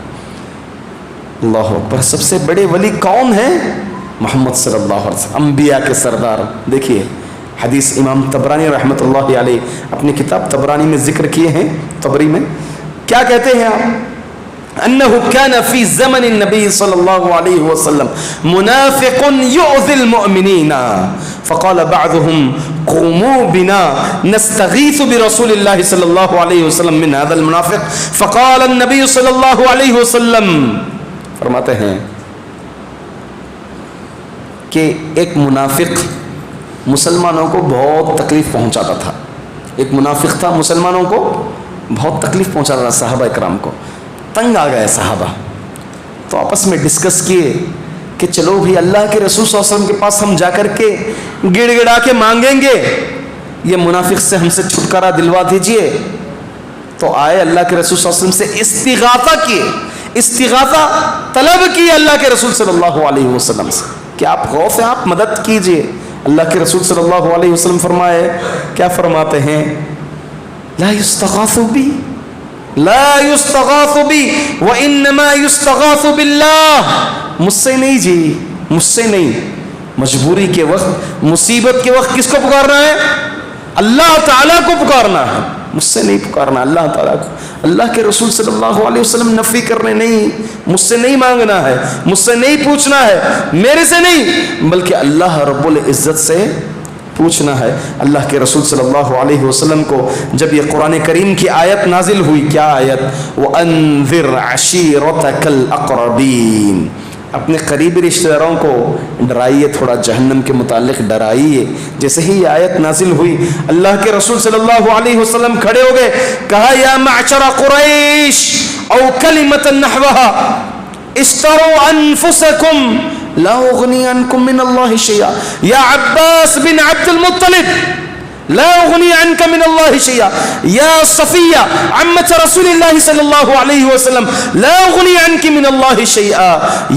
اللہ اکبر. سب سے بڑے ولی کون ہیں؟ محمد صلی اللہ علیہ وسلم، انبیاء کے سردار. دیکھیے حدیث امام طبرانی رحمۃ اللہ علیہ اپنی کتاب طبرانی میں ذکر کیے ہیں. طبری میں کیا کہتے ہیں آپ؟ انه كان في زمن النبي صلى الله عليه وسلم منافق يؤذي المؤمنين فقال بعضهم قوموا بنا نستغيث برسول الله صلى الله عليه وسلم من هذا المنافق فقال النبي صلى الله عليه وسلم، فرماتے ہیں کہ ایک منافق مسلمانوں کو بہت تکلیف پہنچاتا تھا. ایک منافق تھا، مسلمانوں کو بہت تکلیف پہنچاتا تھا. صحابہ اکرام کو تنگ آ گئے صحابہ، تو آپس میں ڈسکس کیے کہ چلو بھی اللہ کے رسول صلی اللہ علیہ وسلم کے پاس ہم جا کر کے گڑ گڑا کے مانگیں گے، یہ منافق سے ہم سے چھٹکارا دلوا دیجئے. تو آئے اللہ کے رسول صلی اللہ علیہ وسلم سے استغاثہ کیے، استغاثہ طلب کی اللہ کے رسول صلی اللہ علیہ وسلم سے کہ آپ غوث ہیں، آپ مدد کیجئے. اللہ کے رسول صلی اللہ علیہ وسلم فرمائے، کیا فرماتے ہیں؟ لا یستغاث بی، لا یستغاث بی وانما یستغاث باللہ، مجھ سے نہیں جی، مجھ سے نہیں. مجبوری کے وقت، مصیبت کے وقت کس کو پکارنا ہے؟ اللہ تعالیٰ کو پکارنا ہے، مجھ سے نہیں پکارنا، اللہ تعالیٰ کو. اللہ کے رسول صلی اللہ علیہ وسلم نفی کرنے نہیں، مجھ سے نہیں مانگنا ہے، مجھ سے نہیں پوچھنا ہے، میرے سے نہیں، بلکہ اللہ رب العزت سے پوچھنا ہے. اللہ کے رسول صلی اللہ علیہ وسلم کو جب یہ قرآن کریم کی آیت نازل ہوئی، کیا آیت؟ وَأَنذِرْ عَشِيرَتَكَ الْأَقْرَبِينَ، اپنے قریبی رشتہ داروں کو ڈرائیے، تھوڑا جہنم کے متعلق ڈرائیے. جیسے ہی یہ آیت نازل ہوئی، اللہ کے رسول صلی اللہ علیہ وسلم کھڑے ہو گئے، کہا یا معشر قریش او کلمۃ نحوها اشتروا انفسکم لا اغنی عنکم من اللہ شیئا یا عباس بن عبد المطلب لا اغنی عنک من اللہ شیئا یا صفیہ عمت رسول اللہ صلی اللہ علیہ وسلم لا اغنی عنک من اللہ شیئا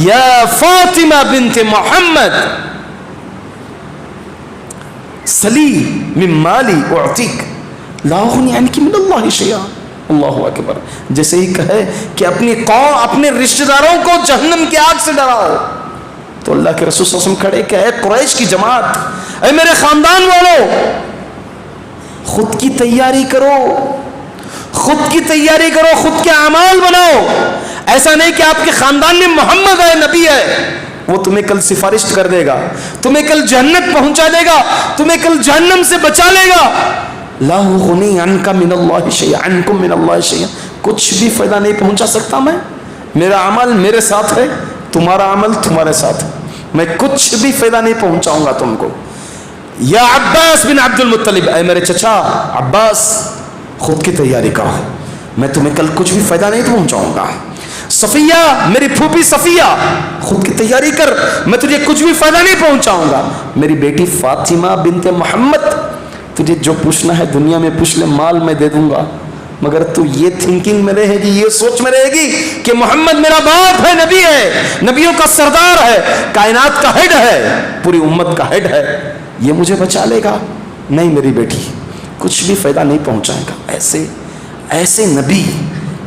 یا فاطمہ بنت محمد سلی من مالی اعطیک لا اغنی عنک من اللہ شیئا. اللہ اکبر. جیسے ہی کہے کہ اپنی قوم، اپنے رشتہ داروں کو جہنم کی آگ سے ڈراؤ، تو اللہ کے رسول صلی اللہ علیہ وسلم کھڑے کہ اے قریش کی جماعت، اے میرے خاندان والوں، خود کی تیاری کرو، خود کی تیاری کرو، خود کے اعمال بناؤ. ایسا نہیں کہ آپ کے خاندان میں محمد ہے، نبی ہے، وہ تمہیں کل سفارش کر دے گا، تمہیں کل جنت پہنچا دے گا، تمہیں کل جہنم سے بچا لے گا. لا اغنی عنک من اللہ شیئا، عنکم من اللہ شیئا، کچھ بھی فائدہ نہیں پہنچا سکتا میں، میرا عمل میرے ساتھ ہے، تمہارا عمل تمہارے ساتھ ہے، میں کچھ بھی فائدہ نہیں پہنچاؤں گا تم کو. یا عباس بن عبد المطلب، اے میرے چچا عباس، خود کی تیاری کرو، میں تمہیں کل کچھ بھی فائدہ نہیں پہنچاؤں گا. صفیہ، میری پھوپھی صفیہ، خود کی تیاری کر، میں تجھے کچھ بھی فائدہ نہیں پہنچاؤں گا. میری بیٹی فاطمہ بنت محمد، تجھے جو پوچھنا ہے دنیا میں پوچھ لے، مال میں دے دوں گا، مگر تو یہ تھنکنگ میں رہے گی، یہ سوچ میں رہے گی کہ محمد میرا باپ ہے، نبی ہے، نبیوں کا سردار ہے، کائنات کا ہیڈ ہے، پوری امت کا ہیڈ ہے، یہ مجھے بچا لے گا. نہیں میری بیٹی، کچھ بھی فائدہ نہیں پہنچائے گا. ایسے ایسے نبی،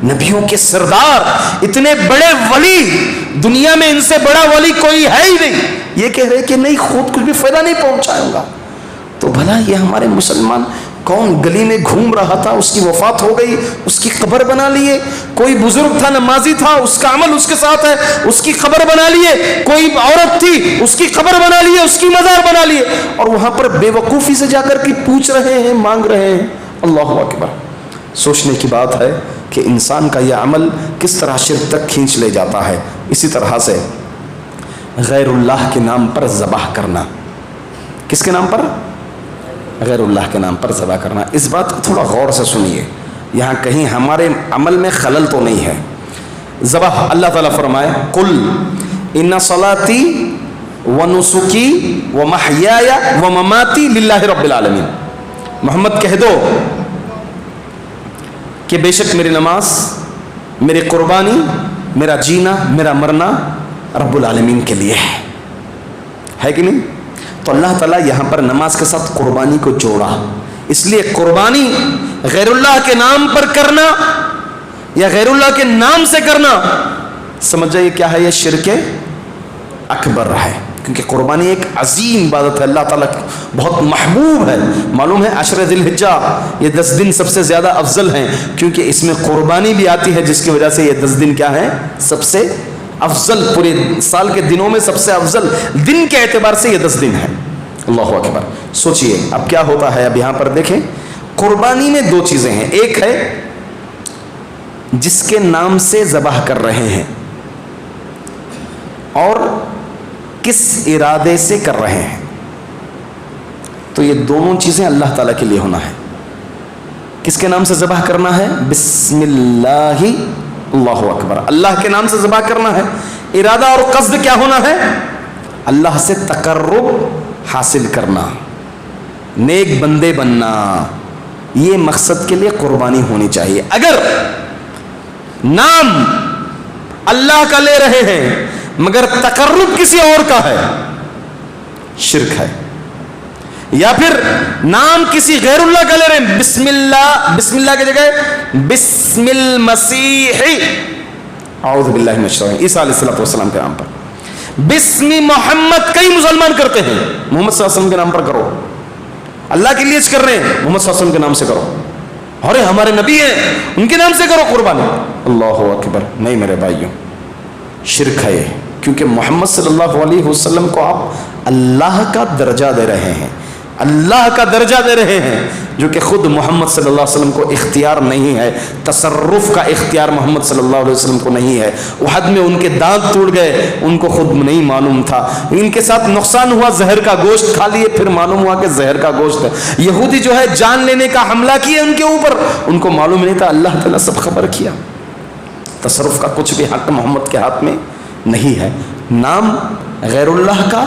نبیوں کے سردار، اتنے بڑے ولی، دنیا میں ان سے بڑا ولی کوئی ہے ہی نہیں، یہ کہہ رہے کہ نہیں، خود کچھ بھی فائدہ نہیں پہنچاؤں گا. تو بھلا یہ ہمارے مسلمان کون گلی میں گھوم رہا تھا، اس کی وفات ہو گئی، اس کی قبر بنا لیے. کوئی بزرگ تھا، نمازی تھا، اس کا عمل اس کے ساتھ ہے، اس کی قبر بنا لیے. کوئی عورت تھی، اس کی قبر بنا لیے، اس کی مزار بنا لیے، اور وہاں پر بے وقوفی سے جا کر کے پوچھ رہے ہیں، مانگ رہے ہیں. اللہ اکبر. سوچنے کی بات ہے کہ انسان کا یہ عمل کس طرح شرک تک کھینچ لے جاتا ہے. اسی طرح سے غیر اللہ کے نام پر ذبح کرنا. کس کے نام پر؟ غیر اللہ کے نام پر ذبح کرنا. اس بات کو تھوڑا غور سے سنیے، یہاں کہیں ہمارے عمل میں خلل تو نہیں ہے. ذبح، اللہ تعالیٰ فرمائے قل ان صلاتی ونسکی ومحیای ومماتی للہ رب العالمین. محمد کہہ دو کہ بے شک میری نماز، میری قربانی، میرا جینا، میرا مرنا رب العالمین کے لیے ہے کہ نہیں؟ تو اللہ تعالیٰ یہاں پر نماز کے ساتھ قربانی کو جوڑا. اس لیے قربانی غیر اللہ کے نام پر کرنا یا غیر اللہ کے نام سے کرنا، سمجھ جائیے کیا ہے، یہ شرک اکبر ہے. کیونکہ قربانی ایک عظیم عبادت ہے، اللہ تعالیٰ بہت محبوب ہے. معلوم ہے عشر ذی الحجہ، یہ 10 دن سب سے زیادہ افضل ہیں، کیونکہ اس میں قربانی بھی آتی ہے، جس کی وجہ سے یہ 10 دن کیا ہیں، سب سے افضل، پورے سال کے دنوں میں سب سے افضل دن کے اعتبار سے یہ 10 دن ہے. اللہ اکبر. سوچئے اب کیا ہوتا ہے. اب یہاں پر دیکھیں، قربانی میں 2 چیزیں ہیں. ایک ہے جس کے نام سے ذبح کر رہے ہیں، اور کس ارادے سے کر رہے ہیں. تو یہ دونوں چیزیں اللہ تعالیٰ کے لیے ہونا ہے. کس کے نام سے ذبح کرنا ہے؟ بسم اللہ، اللہ اکبر، اللہ کے نام سے ذبح کرنا ہے. ارادہ اور قصد کیا ہونا ہے؟ اللہ سے تقرب حاصل کرنا، نیک بندے بننا. یہ مقصد کے لیے قربانی ہونی چاہیے. اگر نام اللہ کا لے رہے ہیں مگر تقرب کسی اور کا ہے، شرک ہے. یا پھر نام کسی غیر اللہ کا لے رہے ہیں، بسم اللہ کی جگہ بسم المسیح، اعوذ باللہ من الشیطان، عیسیٰ علیہ السلام کے نام پر، بسم محمد کئی مسلمان کرتے ہیں، محمد صلی اللہ علیہ وسلم کے نام پر کرو، اللہ کے لیے کر رہے ہیں محمد صلی اللہ علیہ وسلم کے نام سے کرو، ارے ہمارے نبی ہیں ان کے نام سے کرو قربانی، اللہ اکبر، نہیں میرے بھائیوں، شرک ہے یہ، کیونکہ محمد صلی اللہ علیہ وسلم کو آپ اللہ کا درجہ دے رہے ہیں، اللہ کا درجہ دے رہے ہیں، جو کہ خود محمد صلی اللہ علیہ وسلم کو اختیار نہیں ہے، تصرف کا اختیار محمد صلی اللہ علیہ وسلم کو نہیں ہے، احد میں ان کے دانت ٹوٹ گئے، ان کو خود نہیں معلوم تھا، ان کے ساتھ نقصان ہوا، زہر کا گوشت کھا لیے، پھر معلوم ہوا کہ زہر کا گوشت ہے، یہودی جو ہے جان لینے کا حملہ کیا ان کے اوپر، ان کو معلوم نہیں تھا، اللہ تعالیٰ سب خبر کیا، تصرف کا کچھ بھی حق محمد کے ہاتھ میں نہیں ہے، نام غیر اللہ کا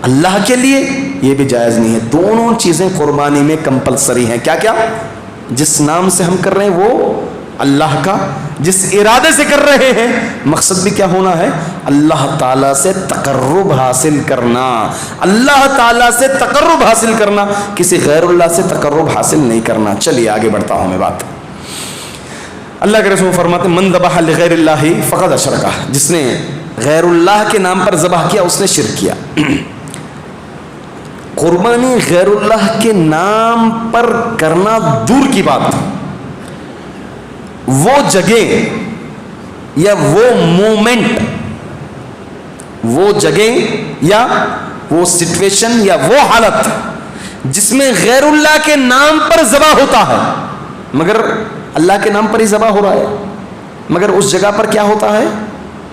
اللہ کے لیے یہ بھی جائز نہیں ہے، دونوں چیزیں قربانی میں کمپلسری ہیں، کیا کیا؟ جس نام سے ہم کر رہے ہیں وہ اللہ کا، جس ارادے سے کر رہے ہیں مقصد بھی کیا ہونا ہے؟ اللہ تعالیٰ سے تقرب حاصل کرنا، اللہ تعالیٰ سے تقرب حاصل کرنا، کسی غیر اللہ سے تقرب حاصل نہیں کرنا۔ چلیے آگے بڑھتا ہوں میں بات۔ اللہ کے رسول فرماتے ہیں من ذبح لغیر اللہ فقد اشرک، جس نے غیر اللہ کے نام پر ذبح کیا اس نے شرک کیا۔ قربانی غیر اللہ کے نام پر کرنا دور کی بات، وہ جگہ یا وہ مومنٹ، وہ جگہ یا وہ سچویشن یا وہ حالت جس میں غیر اللہ کے نام پر ذبح ہوتا ہے، مگر اللہ کے نام پر ہی ذبح ہو رہا ہے، مگر اس جگہ پر کیا ہوتا ہے؟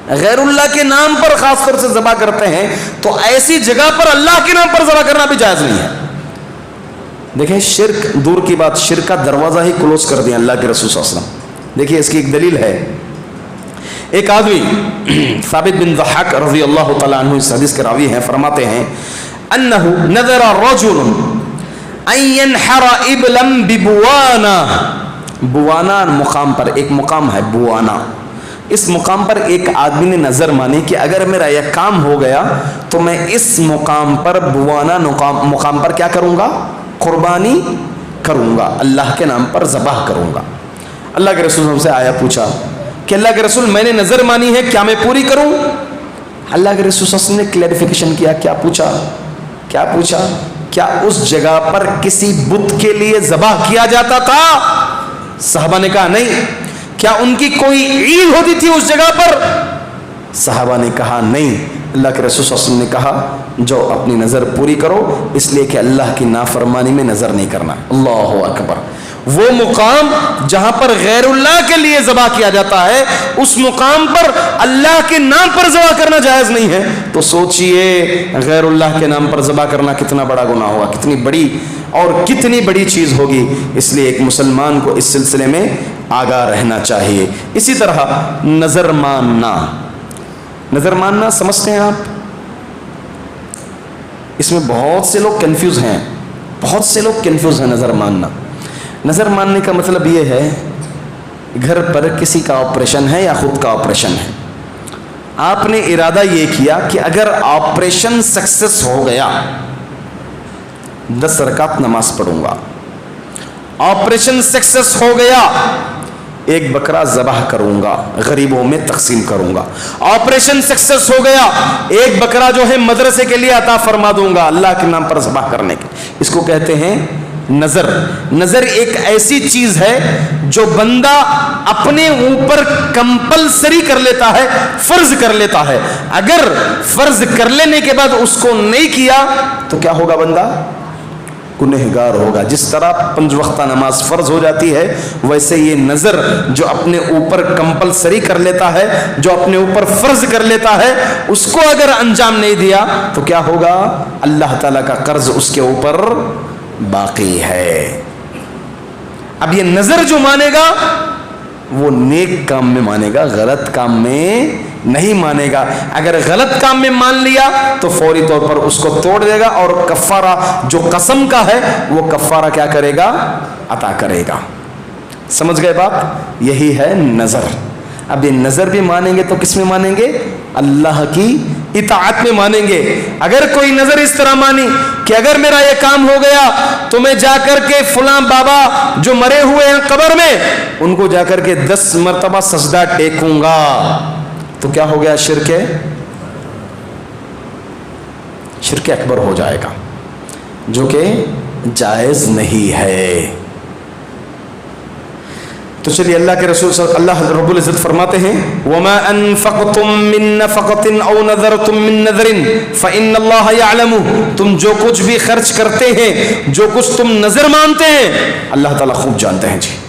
غیر اللہ کے نام پر خاص طور سے ذبح کرتے ہیں، تو ایسی جگہ پر اللہ کے نام پر ذبح کرنا بھی جائز نہیں ہے۔ دیکھیں شرک دور کی بات، شرک کا دروازہ ہی کلوز کر دیا اللہ کے رسول صلی اللہ علیہ وسلم۔ دیکھیے اس کی ایک دلیل ہے، ایک آدمی ثابت بن ضحاک رضی اللہ تعالیٰ عنہ اس حدیث کے راوی ہیں، فرماتے ہیں انہ نذر رجل ان ينحر ابلا ببوانا، بوانا مقام پر، ایک مقام ہے بوانا، اس مقام پر ایک آدمی نے نظر مانی کہ اگر میرا یہ کام ہو گیا تو میں اس مقام پر بوانا مقام پر کیا کروں گا؟ قربانی کروں گا، اللہ کے نام پر ذبح کروں گا۔ اللہ کے رسول ہم سے آیا پوچھا کہ اللہ کے رسول میں نے نظر مانی ہے، کیا میں پوری کروں؟ اللہ کے رسول صلی اللہ علیہ وسلم نے کلیریفیکیشن کیا، کیا پوچھا کیا اس جگہ پر کسی بت کے لیے ذبح کیا جاتا تھا؟ صحابہ نے کہا نہیں۔ کیا ان کی کوئی عید ہوتی تھی اس جگہ پر؟ صحابہ نے کہا نہیں۔ اللہ کے رسول صلی اللہ علیہ وسلم نے کہا جو اپنی نظر پوری کرو، اس لیے کہ اللہ کی نافرمانی میں نظر نہیں کرنا۔ اللہ اکبر۔ وہ مقام جہاں پر غیر اللہ کے لیے ذبح کیا جاتا ہے، اس مقام پر اللہ کے نام پر ذبح کرنا جائز نہیں ہے، تو سوچئے غیر اللہ کے نام پر ذبح کرنا کتنا بڑا گناہ ہوا، کتنی بڑی اور کتنی بڑی چیز ہوگی۔ اس لیے ایک مسلمان کو اس سلسلے میں آگاہ رہنا چاہیے۔ اسی طرح نظر ماننا، نظر ماننا سمجھتے ہیں آپ؟ اس میں بہت سے لوگ کنفیوز ہیں، نظر ماننا۔ نظر ماننے کا مطلب یہ ہے گھر پر کسی کا آپریشن ہے یا خود کا آپریشن ہے، آپ نے ارادہ یہ کیا کہ اگر آپریشن سکسیس ہو گیا 10 رکعت نماز پڑھوں گا، آپریشن سکسیس ہو گیا 1 بکرا ذبح کروں گا، غریبوں میں تقسیم کروں گا، آپریشن سکسیس ہو گیا 1 بکرا جو ہے مدرسے کے لیے عطا فرما دوں گا اللہ کے نام پر ذبح کرنے کے۔ اس کو کہتے ہیں نظر۔ نظر ایک ایسی چیز ہے جو بندہ اپنے اوپر کمپلسری کر لیتا ہے، فرض کر لیتا ہے، اگر فرض کر لینے کے بعد اس کو نہیں کیا تو کیا ہوگا؟ بندہ گنہگار ہوگا۔ جس طرح 5 وقتہ نماز فرض ہو جاتی ہے، ویسے یہ نظر جو اپنے اوپر کمپلسری کر لیتا ہے، جو اپنے اوپر فرض کر لیتا ہے، اس کو اگر انجام نہیں دیا تو کیا ہوگا؟ اللہ تعالیٰ کا قرض اس کے اوپر باقی ہے۔ اب یہ نظر جو مانے گا وہ نیک کام میں مانے گا، غلط کام میں نہیں مانے گا۔ اگر غلط کام میں مان لیا تو فوری طور پر اس کو توڑ دے گا، اور کفارہ جو قسم کا ہے وہ کفارہ کیا کرے گا؟ عطا کرے گا۔ سمجھ گئے بات؟ یہی ہے نظر۔ اب یہ نظر بھی مانیں گے تو کس میں مانیں گے؟ اللہ کی اطاعت میں مانیں گے. اگر کوئی نظر اس طرح مانی کہ اگر میرا یہ کام ہو گیا تو میں جا کر کے فلاں بابا جو مرے ہوئے ہیں قبر میں ان کو جا کر کے 10 مرتبہ سجدہ ٹیکوں گا, تو کیا ہو گیا؟ شرک اکبر ہو جائے گا, جو کہ جائز نہیں ہے. تو چلیے اللہ کے رسول صلی اللہ رب العزت فرماتے ہیں وَمَا أَنفَقْتُم مِّن نَفَقَةٍ أَوْ نَذَرْتُم مِّن نَذْرٍ فَإِنَّ اللَّهَ يَعْلَمُ. تم جو کچھ بھی خرچ کرتے ہیں, جو کچھ تم نظر مانتے ہیں, اللہ تعالیٰ خوب جانتے ہیں. جی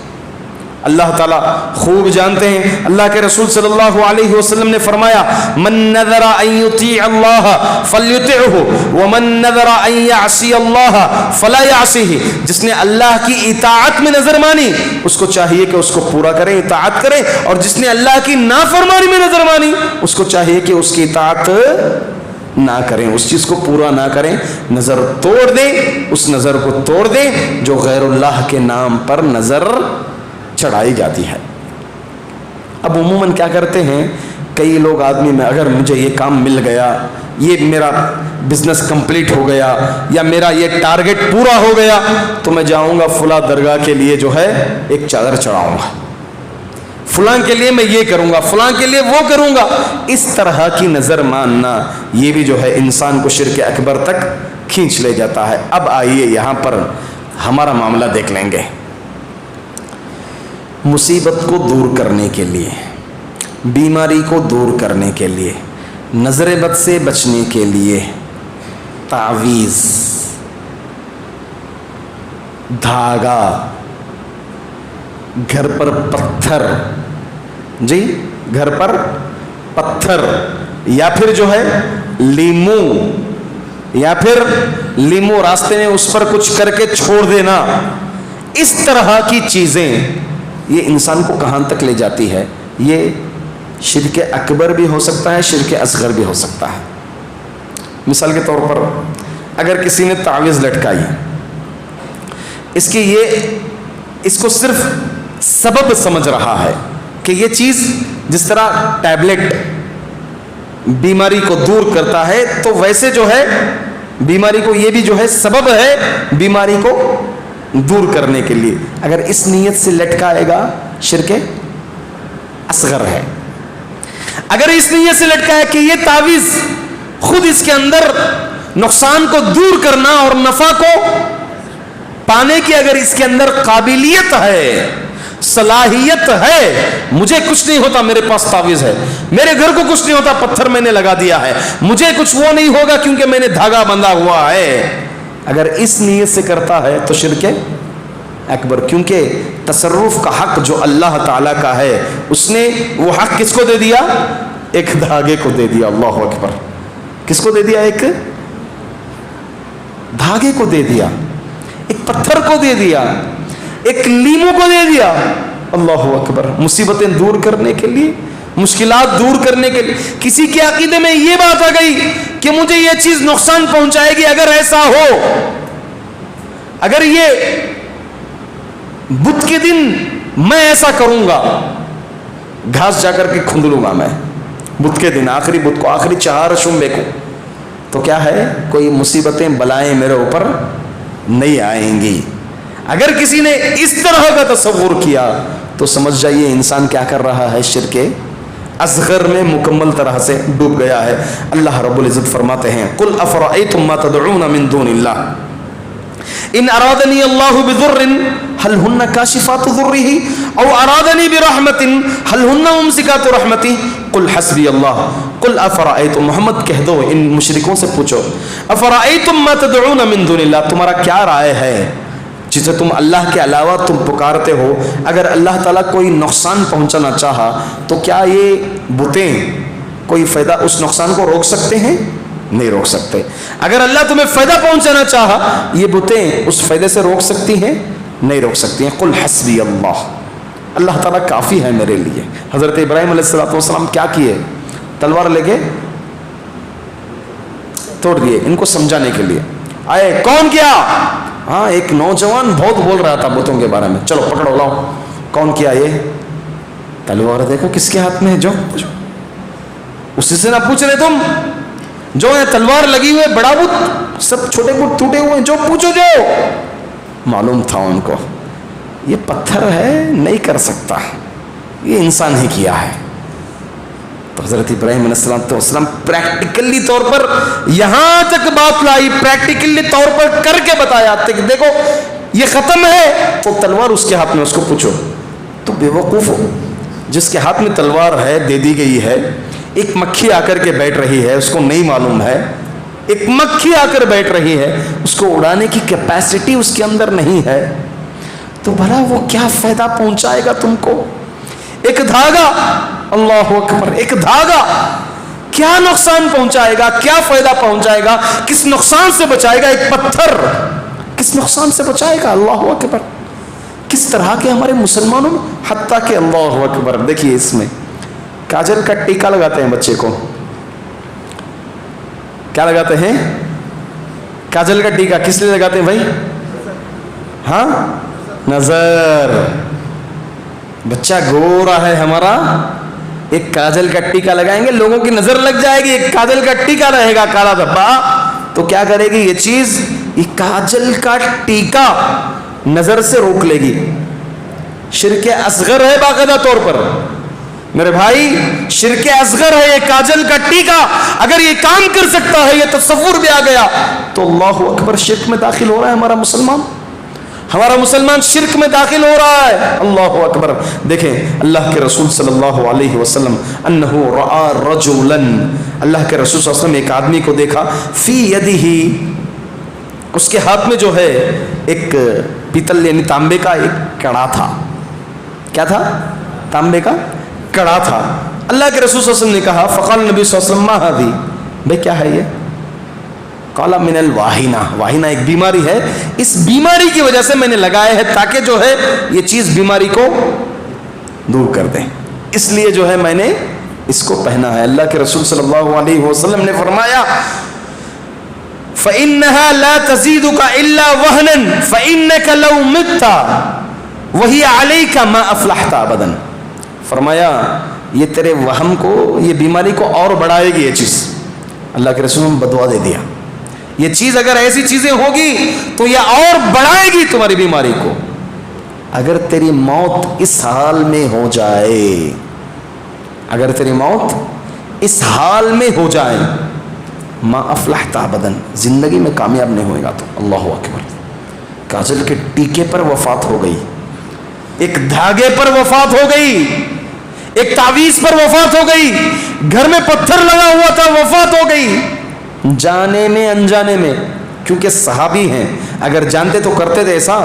اللہ تعالیٰ خوب جانتے ہیں. اللہ کے رسول صلی اللہ علیہ وسلم نے فرمایا من نذر ان یطیع اللہ فلیطعہ ومن نذر ان یعصی اللہ فلا یعصیہ. جس نے اللہ کی اطاعت میں نظر مانی اس کو چاہیے کہ اس کو پورا کریں, اطاعت کریں, اور جس نے اللہ کی نافرمانی میں نظر مانی اس کو چاہیے کہ اس کی اطاعت نہ کریں, اس چیز کو پورا نہ کریں, نظر توڑ دیں, اس نظر کو توڑ دیں جو غیر اللہ کے نام پر نظر چڑھائی جاتی ہے. اب عموماً کیا کرتے ہیں کئی لوگ آدمی میں, اگر مجھے یہ کام مل گیا, یہ میرا بزنس کمپلیٹ ہو گیا, یا میرا یہ ٹارگٹ پورا ہو گیا, تو میں جاؤں گا فلاں درگاہ کے لیے جو ہے ایک چادر چڑھاؤں گا, فلاں کے لیے میں یہ کروں گا, فلاں کے لیے وہ کروں گا. اس طرح کی نظر ماننا یہ بھی جو ہے انسان کو شرک اکبر تک کھینچ لے جاتا ہے. اب آئیے یہاں پر ہمارا معاملہ دیکھ لیں گے. مصیبت کو دور کرنے کے لیے, بیماری کو دور کرنے کے لیے, نظر بد سے بچنے کے لیے تعویذ, دھاگا, گھر پر پتھر, جی گھر پر پتھر, یا پھر جو ہے لیمو, یا پھر لیمو راستے میں اس پر کچھ کر کے چھوڑ دینا, اس طرح کی چیزیں یہ انسان کو کہاں تک لے جاتی ہے؟ یہ شرک اکبر بھی ہو سکتا ہے, شرک اصغر بھی ہو سکتا ہے. مثال کے طور پر اگر کسی نے تعویذ لٹکائی, اس کو صرف سبب سمجھ رہا ہے کہ یہ چیز جس طرح ٹیبلٹ بیماری کو دور کرتا ہے تو ویسے جو ہے بیماری کو یہ بھی جو ہے سبب ہے بیماری کو دور کرنے کے لیے. اگر اس نیت سے لٹکائے گا شرک اصغر ہے. اگر اس نیت سے لٹکائے کہ یہ تعویذ خود اس کے اندر نقصان کو دور کرنا اور نفع کو پانے کی اگر اس کے اندر قابلیت ہے, صلاحیت ہے, مجھے کچھ نہیں ہوتا میرے پاس تعویذ ہے, میرے گھر کو کچھ نہیں ہوتا پتھر میں نے لگا دیا ہے, مجھے کچھ وہ نہیں ہوگا کیونکہ میں نے دھاگا بندھا ہوا ہے, اگر اس نیت سے کرتا ہے تو شرک اکبر. کیونکہ تصرف کا حق جو اللہ تعالیٰ کا ہے اس نے وہ حق کس کو دے دیا؟ ایک دھاگے کو دے دیا. اللہ اکبر. کس کو دے دیا؟ ایک دھاگے کو دے دیا, ایک پتھر کو دے دیا, ایک لیمو کو دے دیا. اللہ اکبر. مصیبتیں دور کرنے کے لیے, مشکلات دور کرنے کے لیے. کسی کے عقیدے میں یہ بات آ گئی کہ مجھے یہ چیز نقصان پہنچائے گی, اگر ایسا ہو, اگر یہ بدھ کے دن میں ایسا کروں گا, گھاس جا کر کے کھند لوں گا میں بدھ کے دن, آخری بدھ کو, آخری 4 شنبے کو, تو کیا ہے کوئی مصیبتیں بلائیں میرے اوپر نہیں آئیں گی. اگر کسی نے اس طرح کا تصور کیا تو سمجھ جائیے انسان کیا کر رہا ہے, شرک اصغر میں مکمل طرح سے ڈوب گیا ہے. اللہ رب العزت فرماتے ہیں قل افرأیتم ما تدعون من دون اللہ ان ارادنی اللہ بضر هل هن کاشفات ضره او ارادنی برحمت هل هن ممسکات رحمتی قل حسبی اللہ. قل افرأیتم, محمد کہہ دو ان مشرکوں سے پوچھو, افرأیتم ما تدعون من دون اللہ, تمہارا کیا رائے ہے جسے تم اللہ کے علاوہ تم پکارتے ہو, اگر اللہ تعالیٰ کوئی نقصان پہنچانا چاہا تو کیا یہ بتیں کوئی فائدہ اس نقصان کو روک سکتے ہیں؟ نہیں روک سکتے. اگر اللہ تمہیں فائدہ پہنچانا چاہا یہ بتیں اس فائدے سے روک سکتی ہیں؟ نہیں روک سکتی ہیں. قل حسبی اللہ, اللہ تعالیٰ کافی ہے میرے لیے. حضرت ابراہیم علیہ السلام کیا کیے؟ تلوار لے کے توڑ دیے. ان کو سمجھانے کے لیے آئے. کون کیا؟ ہاں ایک نوجوان بہت بول رہا تھا بتوں کے بارے میں, چلو پکڑو لاؤ. کون کیا؟ یہ تلوار دیکھو کس کے ہاتھ میں ہے, جو اسی سے نہ پوچھ رہے تم جو ہے تلوار لگی ہوئے, بڑا بت, سب چھوٹے بت ٹوٹے ہوئے ہیں, جو پوچھو جو. معلوم تھا ان کو یہ پتھر ہے, نہیں کر سکتا, یہ انسان ہی کیا ہے. تو حضرت ابراہیم علیہ السلام پریکٹیکلی طور پر یہاں تک بات لائی, پریکٹیکلی طور پر کر کے بتایا کہ دیکھو یہ ختم ہے تو تلوار اس کے ہاتھ میں, اس کو پوچھو. تو بے وقوف ہو, جس کے ہاتھ میں تلوار ہے دے دی گئی ہے, ایک مکھی آ کر کے بیٹھ رہی ہے, اس کو نہیں معلوم ہے, ایک مکھی آ کر بیٹھ رہی ہے, اس کو اڑانے کی کیپیسٹی اس کے اندر نہیں ہے, تو بھلا وہ کیا فائدہ پہنچائے گا تم کو؟ ایک دھاگا, اللہ اکبر, ایک دھاگا کیا نقصان پہنچائے گا, کیا فائدہ پہنچائے گا, کس نقصان سے بچائے گا؟ ایک پتھر کس نقصان سے بچائے گا؟ اللہ اکبر. کس طرح کے ہمارے مسلمانوں میں, حتیٰ کہ اللہ اکبر, دیکھیے اس میں کاجل کا ٹیکا لگاتے ہیں بچے کو, کیا لگاتے ہیں؟ کاجل کا ٹیکا کس لیے لگاتے ہیں بھائی؟ ہاں, نظر. بچہ گورا ہے ہمارا, ایک کاجل کا ٹیکا لگائیں گے, لوگوں کی نظر لگ جائے گی. ایک کاجل کا ٹیکا رہے گا کالا دھبا, تو کیا کرے گی یہ چیز, یہ کاجل کا ٹیکا نظر سے روک لے گی. شرک اصغر ہے باقاعدہ طور پر میرے بھائی, شرک اصغر ہے یہ کاجل کا ٹیکا. اگر یہ کام کر سکتا ہے, یہ تصور بھی آ گیا, تو اللہ اکبر, شرک میں داخل ہو رہا ہے ہمارا مسلمان, ہمارا مسلمان شرک میں داخل ہو رہا ہے. اللہ اکبر. دیکھیں اللہ کے رسول صلی اللہ علیہ وسلم, انہو رعا رجلا, اللہ کے رسول صلی اللہ علیہ وسلم ایک آدمی کو دیکھا, فی یدہ, اس کے ہاتھ میں جو ہے ایک پیتل یعنی تانبے کا ایک کڑا تھا. کیا تھا؟ تانبے کا کڑا تھا. اللہ کے رسول صلی اللہ علیہ وسلم نے کہا, فقال نبی صلی اللہ علیہ وسلم ما ہذی, بھئی کیا ہے یہ؟ قال من الواہینہ, واہینہ ایک بیماری ہے, اس بیماری کی وجہ سے میں نے لگایا ہے تاکہ جو ہے یہ چیز بیماری کو دور کر دیں, اس لیے جو ہے میں نے اس کو پہنا ہے. اللہ کے رسول صلی اللہ علیہ وسلم نے فرمایا, فَإِنَّهَا لَا تَزِيدُكَ إِلَّا وَهْنًا فَإِنَّكَ لَوْ مِتَّ وَهِيَ عَلَيْكَ مَا أَفْلَحْتَ أَبَدًا. فرمایا یہ تیرے وہم کو, یہ بیماری کو اور بڑھائے گی یہ چیز. اللہ کے رسول نے بدعا دے دیا, یہ چیز اگر ایسی چیزیں ہوگی تو یہ اور بڑھائے گی تمہاری بیماری کو. اگر تیری موت اس حال میں ہو جائے, اگر تیری موت اس حال میں ہو جائے, ما افلحت ابدا, زندگی میں کامیاب نہیں ہوئے گا تو. اللہ اکبر. کاجل کے ٹیکے پر وفات ہو گئی, ایک دھاگے پر وفات ہو گئی, ایک تعویذ پر وفات ہو گئی, گھر میں پتھر لگا ہوا تھا, وفات ہو گئی. جانے میں انجانے میں, کیونکہ صحابی ہیں, اگر جانتے تو کرتے تھے, ایسا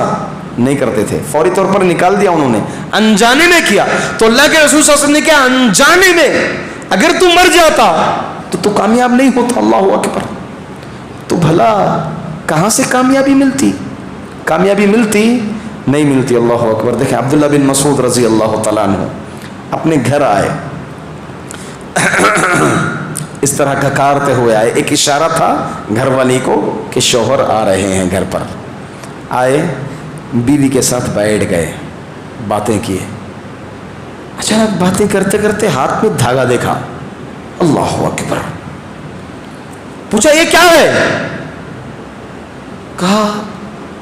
نہیں کرتے تھے, فوری طور پر نکال دیا انہوں نے. انجانے میں کیا تو اللہ کے رسول صلی اللہ علیہ وسلم نے کیا, انجانے میں. اگر تو مر جاتا تو کامیاب نہیں ہوتا. اللہ اکبر. تو بھلا کہاں سے کامیابی ملتی؟ کامیابی ملتی نہیں ملتی. اللہ اکبر. دیکھیں عبداللہ بن مسعود رضی اللہ تعالیٰ عنہ اپنے گھر آئے, اس طرح کھکارتے ہوئے آئے, ایک اشارہ تھا گھر والی کو کہ شوہر آ رہے ہیں گھر پر. آئے, بیوی کے ساتھ بیٹھ گئے, باتیں کیے. اچانک باتیں کرتے کرتے ہاتھ میں دھاگا دیکھا. اللہ اکبر. پوچھا یہ کیا ہے؟ کہا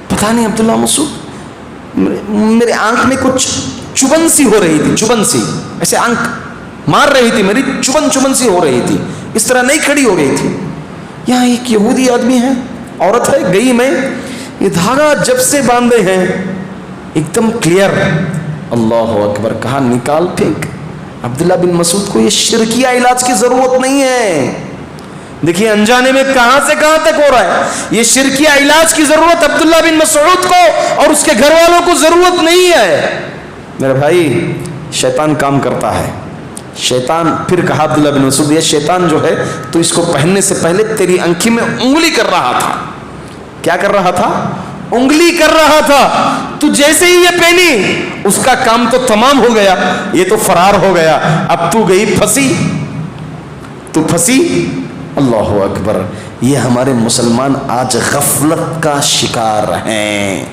پتہ نہیں عبداللہ مسعود, میرے آنکھ میں کچھ چبن سی ہو رہی تھی, چبن سی, ایسے آنکھ مار رہی تھی میری, چبن سی ہو رہی تھی, اس طرح نہیں کھڑی ہو گئی تھی. یہاں ایک یہودی آدمی ہے, عورت ہے, گئی میں, یہ دھاگا جب سے باندھے ہیں ایک دم کلیئر. اللہ اکبر. کہا نکال پھینک. عبداللہ بن مسعود کو یہ شرکیہ علاج کی ضرورت نہیں ہے. دیکھیے انجانے میں کہاں سے کہاں تک ہو رہا ہے. یہ شرکیہ علاج کی ضرورت عبداللہ بن مسعود کو اور اس کے گھر والوں کو ضرورت نہیں ہے. میرے بھائی شیطان کام کرتا ہے. شیطان, پھر کہا عبداللہ بن مسعود, یہ شیطان جو ہے تو اس کو پہننے سے پہلے تیری انکھی میں انگلی کر رہا تھا. کیا کر رہا تھا؟ انگلی کر رہا تھا. تو جیسے ہی یہ پہنی اس کا کام تو تمام ہو گیا, یہ تو فرار ہو گیا. اب تو گئی پھنسی, تو پھنسی. اللہ اکبر. یہ ہمارے مسلمان آج غفلت کا شکار ہیں.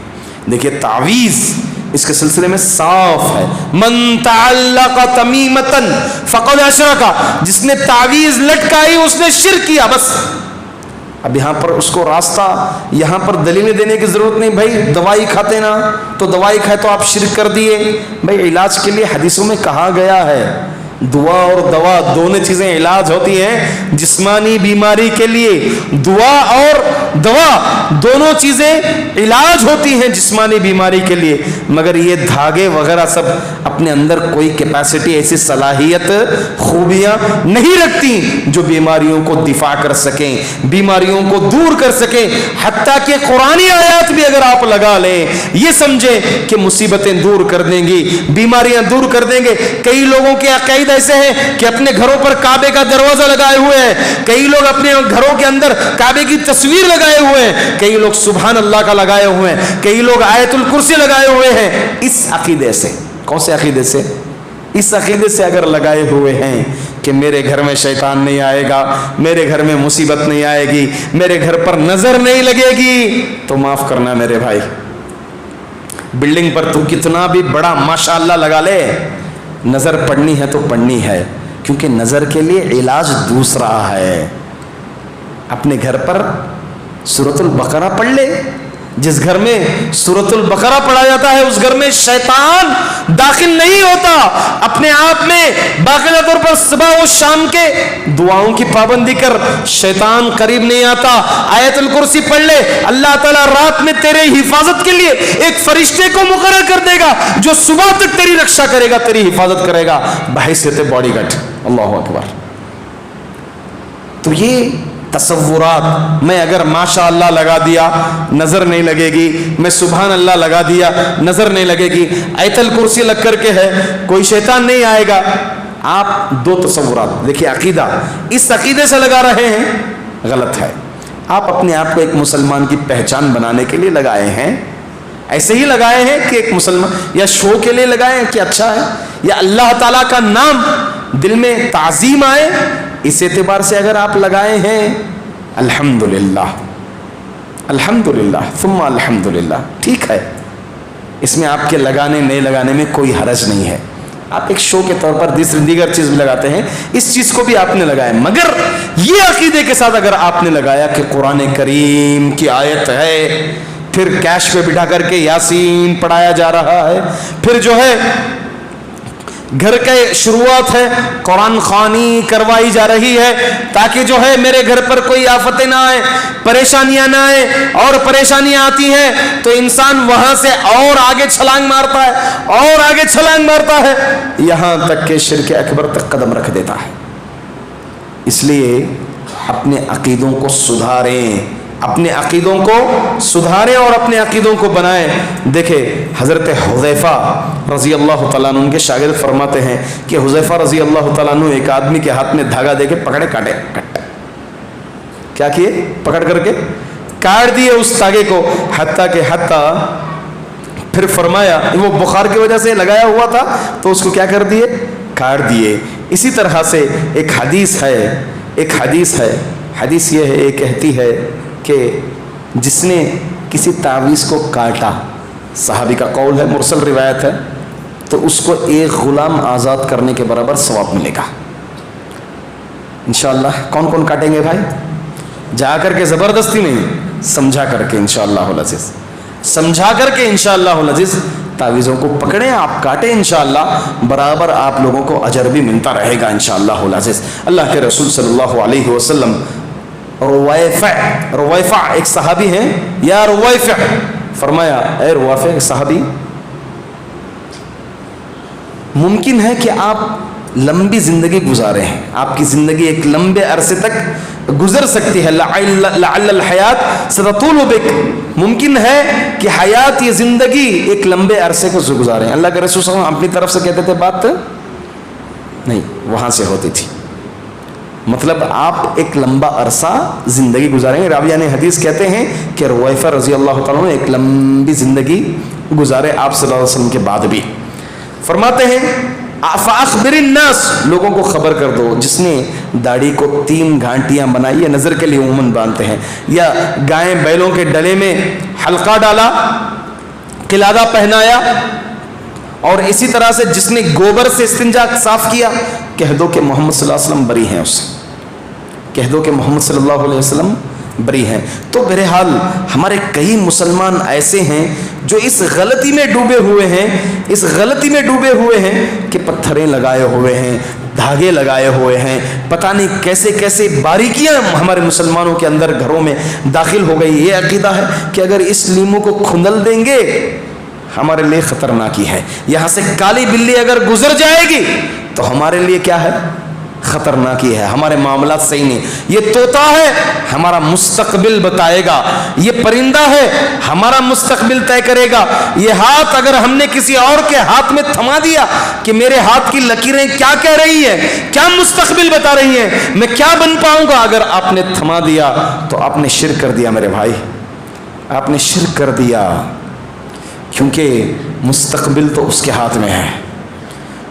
دیکھیے تعویذ اس کے سلسلے میں صاف ہے، من تعلق تمیمتن فقد اشرک، جس نے تعویذ لٹکائی اس نے شرک کیا. بس اب یہاں پر اس کو راستہ، یہاں پر دلیلیں دینے کی ضرورت نہیں. بھائی دوائی کھاتے نا، تو دوائی کھائے تو آپ شرک کر دیے. بھائی علاج کے لیے حدیثوں میں کہا گیا ہے دعا اور دوا دونوں چیزیں علاج ہوتی ہیں. جسمانی بیماری کے لیے دعا اور دوا دونوں چیزیں علاج ہوتی ہیں جسمانی بیماری کے لیے. مگر یہ دھاگے وغیرہ سب اپنے اندر کوئی کیپیسٹی، ایسی صلاحیت، خوبیاں نہیں رکھتی جو بیماریوں کو دفاع کر سکیں، بیماریوں کو دور کر سکیں. حتیٰ کہ قرآنی آیات بھی اگر آپ لگا لیں، یہ سمجھیں کہ مصیبتیں دور کر دیں گی، بیماریاں دور کر دیں گے. کئی لوگوں کے عقائد ایسے ہیں کہ اپنے گھروں پر کعبے کا دروازہ لگائے ہوئے ہیں، کئی لوگ اپنے گھروں کے اندر کعبے کی تصویر لگائے ہوئے ہیں، کئی لوگ سبحان اللہ کا لگائے ہوئے ہیں، کئی لوگ آیت الکرسی لگائے ہوئے ہیں. اس عقیدے سے، کون سے عقیدے سے؟ اس عقیدے سے اگر لگائے ہوئے ہیں کہ میرے گھر میں شیطان نہیں آئے گا، میرے گھر میں مصیبت نہیں آئے گی، میرے گھر پر نظر نہیں لگے گی، تو معاف کرنا میرے بھائی، بلڈنگ پر تو کتنا بھی بڑا ماشاءاللہ لگا لے، نظر پڑنی ہے تو پڑنی ہے. کیونکہ نظر کے لیے علاج دوسرا ہے. اپنے گھر پر سورۃ البقرہ پڑھ لے. جس گھر میں سورۃ البقرہ پڑھا جاتا ہے اس گھر میں شیطان داخل نہیں ہوتا. اپنے آپ میں باقاعدہ طور پر صبح و شام کے دعاؤں کی پابندی کر، شیطان قریب نہیں آتا. آیت الکرسی پڑھ لے، اللہ تعالیٰ رات میں تیرے حفاظت کے لیے ایک فرشتے کو مقرر کر دے گا جو صبح تک تیری رکشا کرے گا، تیری حفاظت کرے گا بحیثیت باڈی گارڈ. اللہ اکبر. تو یہ تصورات، میں اگر ماشاء اللہ لگا دیا نظر نہیں لگے گی، میں سبحان اللہ لگا دیا نظر نہیں لگے گی، آیت الکرسی لگ کر کے ہے کوئی شیطان نہیں آئے گا. آپ دو تصورات دیکھیے. عقیدہ اس عقیدے سے لگا رہے ہیں، غلط ہے. آپ اپنے آپ کو ایک مسلمان کی پہچان بنانے کے لیے لگائے ہیں، ایسے ہی لگائے ہیں کہ ایک مسلمان، یا شو کے لیے لگائے ہیں کہ اچھا ہے، یا اللہ تعالیٰ کا نام دل میں تعظیم آئے، اس اعتبار سے اگر آپ لگائے ہیں الحمدللہ، الحمدللہ ثم الحمدللہ، ٹھیک ہے. اس میں آپ کے لگانے نہیں لگانے میں کوئی حرج نہیں ہے. آپ ایک شو کے طور پر دیگر چیز بھی لگاتے ہیں، اس چیز کو بھی آپ نے لگایا. مگر یہ عقیدے کے ساتھ اگر آپ نے لگایا کہ قرآن کریم کی آیت ہے، پھر کیش پہ بٹھا کر کے یاسین پڑھایا جا رہا ہے، پھر جو ہے گھر کے شروعات ہے قرآن خوانی کروائی جا رہی ہے تاکہ جو ہے میرے گھر پر کوئی آفتیں نہ آئے، پریشانیاں نہ آئے، اور پریشانیاں آتی ہیں تو انسان وہاں سے اور آگے چھلانگ مارتا ہے، اور آگے چھلانگ مارتا ہے، یہاں تک کہ شرک اکبر تک قدم رکھ دیتا ہے. اس لیے اپنے عقیدوں کو سدھاریں، اپنے عقیدوں کو سدھاریں اور اپنے عقیدوں کو بنائیں. دیکھیں حضرت حذیفہ رضی اللہ تعالیٰ عنہ کے شاگرد فرماتے ہیں کہ حذیفہ رضی اللہ تعالیٰ عنہ ایک آدمی کے ہاتھ میں دھاگا دے کے پکڑے، کاٹے، کیا کیے؟ پکڑ کر کے کاٹ دیے اس دھاگے کو. حتیٰ پھر فرمایا وہ بخار کی وجہ سے لگایا ہوا تھا تو اس کو کیا کر دیے؟ کاٹ دیے. اسی طرح سے ایک حدیث ہے، حدیث یہ ہے، یہ کہتی ہے کہ جس نے کسی تعویذ کو کاٹا، صحابی کا قول ہے، مرسل روایت ہے، تو اس کو ایک غلام آزاد کرنے کے برابر ثواب ملے گا انشاءاللہ. کون کون کاٹیں گے بھائی؟ جا کر کے زبردستی نہیں، سمجھا کر کے انشاءاللہ العزیز، سمجھا کر کے انشاءاللہ العزیز تعویذوں کو پکڑیں، آپ کاٹیں، انشاءاللہ برابر آپ لوگوں کو اجر بھی ملتا رہے گا انشاءاللہ العزیز. اللہ کے رسول صلی اللہ علیہ وسلم، رویفع ایک صحابی ہیں، یا رویفع، فرمایا اے رویفع ایک صحابی، ممکن ہے کہ آپ لمبی زندگی گزارے ہیں، آپ کی زندگی ایک لمبے عرصے تک گزر سکتی ہے، لعل الحیات ستطول بک، ممکن ہے کہ حیات، یہ زندگی ایک لمبے عرصے کو گزارے. اللہ کے رسول صلی اللہ علیہ وسلم اپنی طرف سے کہتے تھے، بات نہیں وہاں سے ہوتی تھی، مطلب آپ ایک لمبا عرصہ زندگی گزاریں گے. راویان حدیث کہتے ہیں کہ رویفہ رضی اللہ تعالیٰ عنہ ایک لمبی زندگی گزارے آپ صلی اللہ علیہ وسلم کے بعد بھی. فرماتے ہیں فاخبر الناس، لوگوں کو خبر کر دو، جس نے داڑھی کو 3 گھانٹیاں بنائی، یا نظر کے لیے عموماً باندھتے ہیں، یا گائیں بیلوں کے ڈلے میں حلقہ ڈالا، قلادہ پہنایا، اور اسی طرح سے جس نے گوبر سے استنجا صاف کیا، کہہ دو کہ محمد صلی اللہ علیہ وسلم بری ہیں اس سے، کہہ دو کہ محمد صلی اللہ علیہ وسلم بری ہیں۔ تو بہرحال ہمارے کئی مسلمان ایسے ہیں جو اس غلطی میں ڈوبے ہوئے ہیں، اس غلطی میں ڈوبے ہوئے ہیں کہ پتھریں لگائے ہوئے ہیں، دھاگے لگائے ہوئے ہیں، پتہ نہیں کیسے کیسے باریکیاں ہمارے مسلمانوں کے اندر گھروں میں داخل ہو گئی۔ یہ عقیدہ ہے کہ اگر اس لیمو کو کھندل دیں گے ہمارے لیے خطرناکی ہے، یہاں سے کالی بلی اگر گزر جائے گی تو ہمارے لیے کیا ہے؟ خطرناکی ہے، ہمارے معاملات صحیح نہیں۔ یہ طوطا ہے ہمارا مستقبل بتائے گا، یہ پرندہ ہے ہمارا مستقبل طے کرے گا۔ یہ ہاتھ اگر ہم نے کسی اور کے ہاتھ میں تھما دیا کہ میرے ہاتھ کی لکیریں کیا کہہ رہی ہیں، کیا مستقبل بتا رہی ہیں، میں کیا بن پاؤں گا، اگر آپ نے تھما دیا تو آپ نے شرک کر دیا میرے بھائی، آپ نے شرک کر دیا، کیونکہ مستقبل تو اس کے ہاتھ میں ہے،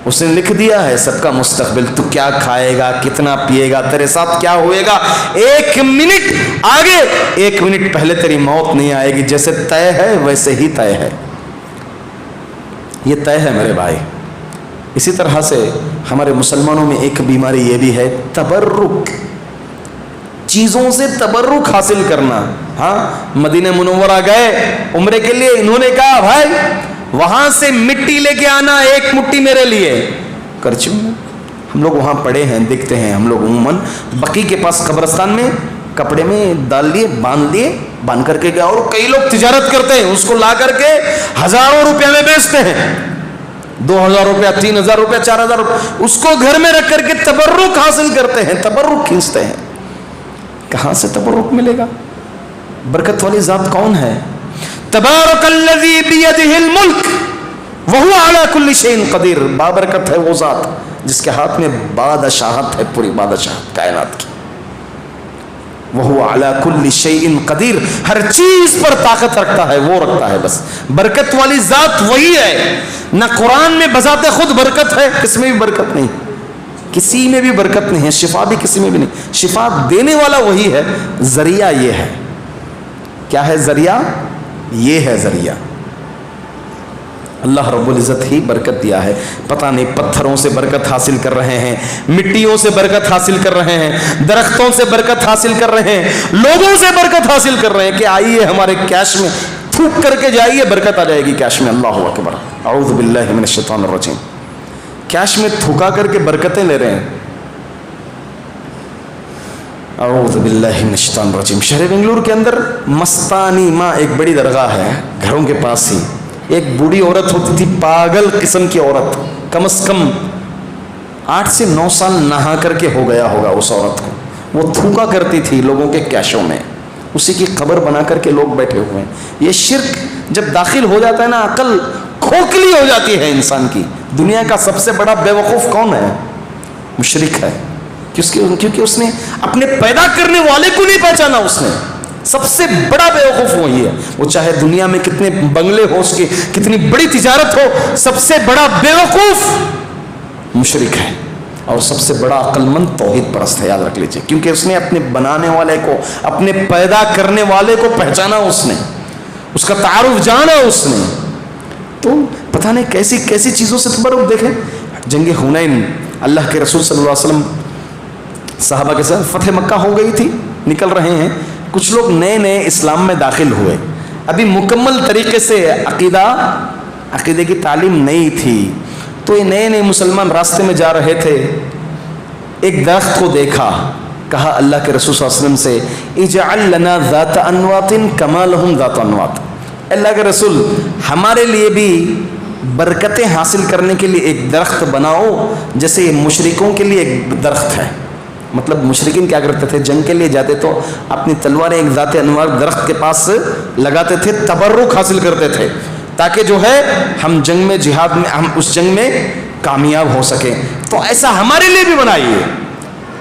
اس نے لکھ دیا ہے سب کا مستقبل۔ تو کیا کھائے گا، کتنا پیے گا، تیرے ساتھ کیا ہوئے گا، ایک منٹ آگے ایک منٹ پہلے تیری موت نہیں آئے گی، جیسے طے ہے ویسے ہی طے ہے، یہ طے ہے میرے بھائی۔ اسی طرح سے ہمارے مسلمانوں میں ایک بیماری یہ بھی ہے، تبرک، چیزوں سے تبرک حاصل کرنا۔ ہاں مدینہ منورہ گئے عمرے کے لیے، انہوں نے کہا بھائی وہاں سے مٹی لے کے آنا ایک مٹھی میرے لیے، کرچوں ہم لوگ وہاں پڑے ہیں، دیکھتے ہیں ہم لوگ عموماً بقی کے پاس قبرستان میں کپڑے میں ڈال لیے، باندھ کر کے گئے، اور کئی لوگ تجارت کرتے ہیں، اس کو لا کر کے ہزاروں روپے میں بیچتے ہیں، 2000 روپیہ، 3000 روپیہ، 4000 روپیہ، اس کو گھر میں رکھ کر کے تبرک حاصل کرتے ہیں، تبرک کھینچتے ہیں۔ کہاں سے تبرک ملے گا؟ برکت والی ذات کون ہے؟ تبارک الذی بیدہ الملک وہو علی کل شیء قدیر، بابرکت ہے وہ ذات جس کے ہاتھ میں بادشاہت ہے، پوری بادشاہت کائنات کی۔ وہو علی کل شیء قدیر، ہر چیز پر طاقت رکھتا ہے، وہ رکھتا ہے بس۔ برکت والی ذات وہی ہے، نہ قرآن میں بذات خود برکت ہے، کس میں بھی برکت نہیں، کسی میں بھی برکت نہیں ہے، شفا بھی کسی میں بھی نہیں، شفا دینے والا وہی ہے، ذریعہ یہ ہے۔ کیا ہے ذریعہ؟ یہ ہے ذریعہ، اللہ رب العزت ہی برکت دیا ہے۔ پتہ نہیں پتھروں سے برکت حاصل کر رہے ہیں، مٹیوں سے برکت حاصل کر رہے ہیں، درختوں سے برکت حاصل کر رہے ہیں، لوگوں سے برکت حاصل کر رہے ہیں کہ آئیے ہمارے کیش میں تھوک کر کے جائیے، برکت آ جائے گی کیش میں۔ اللہ اکبر، اعوذ باللہ من الشیطان الرجیم، کیش میں تھوکا کر کے برکتیں لے رہے ہیں، اعوذ باللہ من الشیطان الرجیم۔ شہر بنگلور کے اندر مستانی ماں ایک بڑی درگاہ ہے، گھروں کے پاس ہی ایک بوڑھی عورت ہوتی تھی، پاگل قسم کی عورت، کم از کم 8 سے 9 سال نہا کر کے ہو گیا ہوگا اس عورت کو، وہ تھوکا کرتی تھی لوگوں کے کیشوں میں، اسی کی قبر بنا کر کے لوگ بیٹھے ہوئے ہیں۔ یہ شرک جب داخل ہو جاتا ہے نا، عقل کھوکھلی ہو جاتی ہے انسان کی۔ دنیا کا سب سے بڑا بے وقوف کون ہے؟ مشرک ہے، کیونکہ اس نے اپنے پیدا کرنے والے کو نہیں پہچانا، اس نے سب سے بڑا بے وقوف وہی ہے۔ وہ چاہے دنیا میں کتنے بنگلے ہو، اس کی کتنی بڑی تجارت ہو، سب سے بڑا بے وقوف مشرک ہے، اور سب سے بڑا عقل مند توحید پرست ہے، یاد رکھ لیجئے، کیونکہ اس نے اپنے بنانے والے کو، اپنے پیدا کرنے والے کو پہچانا، اس نے اس کا تعارف جانا اس نے۔ تو پتہ نہیں کیسی کیسی چیزوں سے تبرک۔ دیکھیں جنگ حنین، اللہ کے رسول صلی اللہ علیہ وسلم صحابہ کے ساتھ فتح مکہ ہو گئی تھی، نکل رہے ہیں، کچھ لوگ نئے نئے اسلام میں داخل ہوئے، ابھی مکمل طریقے سے عقیدے کی تعلیم نہیں تھی، تو یہ نئے نئے مسلمان راستے میں جا رہے تھے، ایک درخت کو دیکھا، کہا اللہ کے رسول صلی اللہ علیہ وسلم سے اجعل لنا ذات انواط کما لهم ذات انواط، اللہ کے رسول ہمارے لیے بھی برکتیں حاصل کرنے کے لیے ایک درخت بناؤ جیسے مشرکوں کے لیے ایک درخت ہے۔ مطلب مشرکین کیا کرتے تھے، جنگ کے لیے جاتے تو اپنی تلواریں ایک ذات انوار درخت کے پاس لگاتے تھے، تبرک حاصل کرتے تھے، تاکہ جو ہے ہم جنگ میں، جہاد میں، ہم اس جنگ میں کامیاب ہو سکیں۔ تو ایسا ہمارے لیے بھی بنائیے۔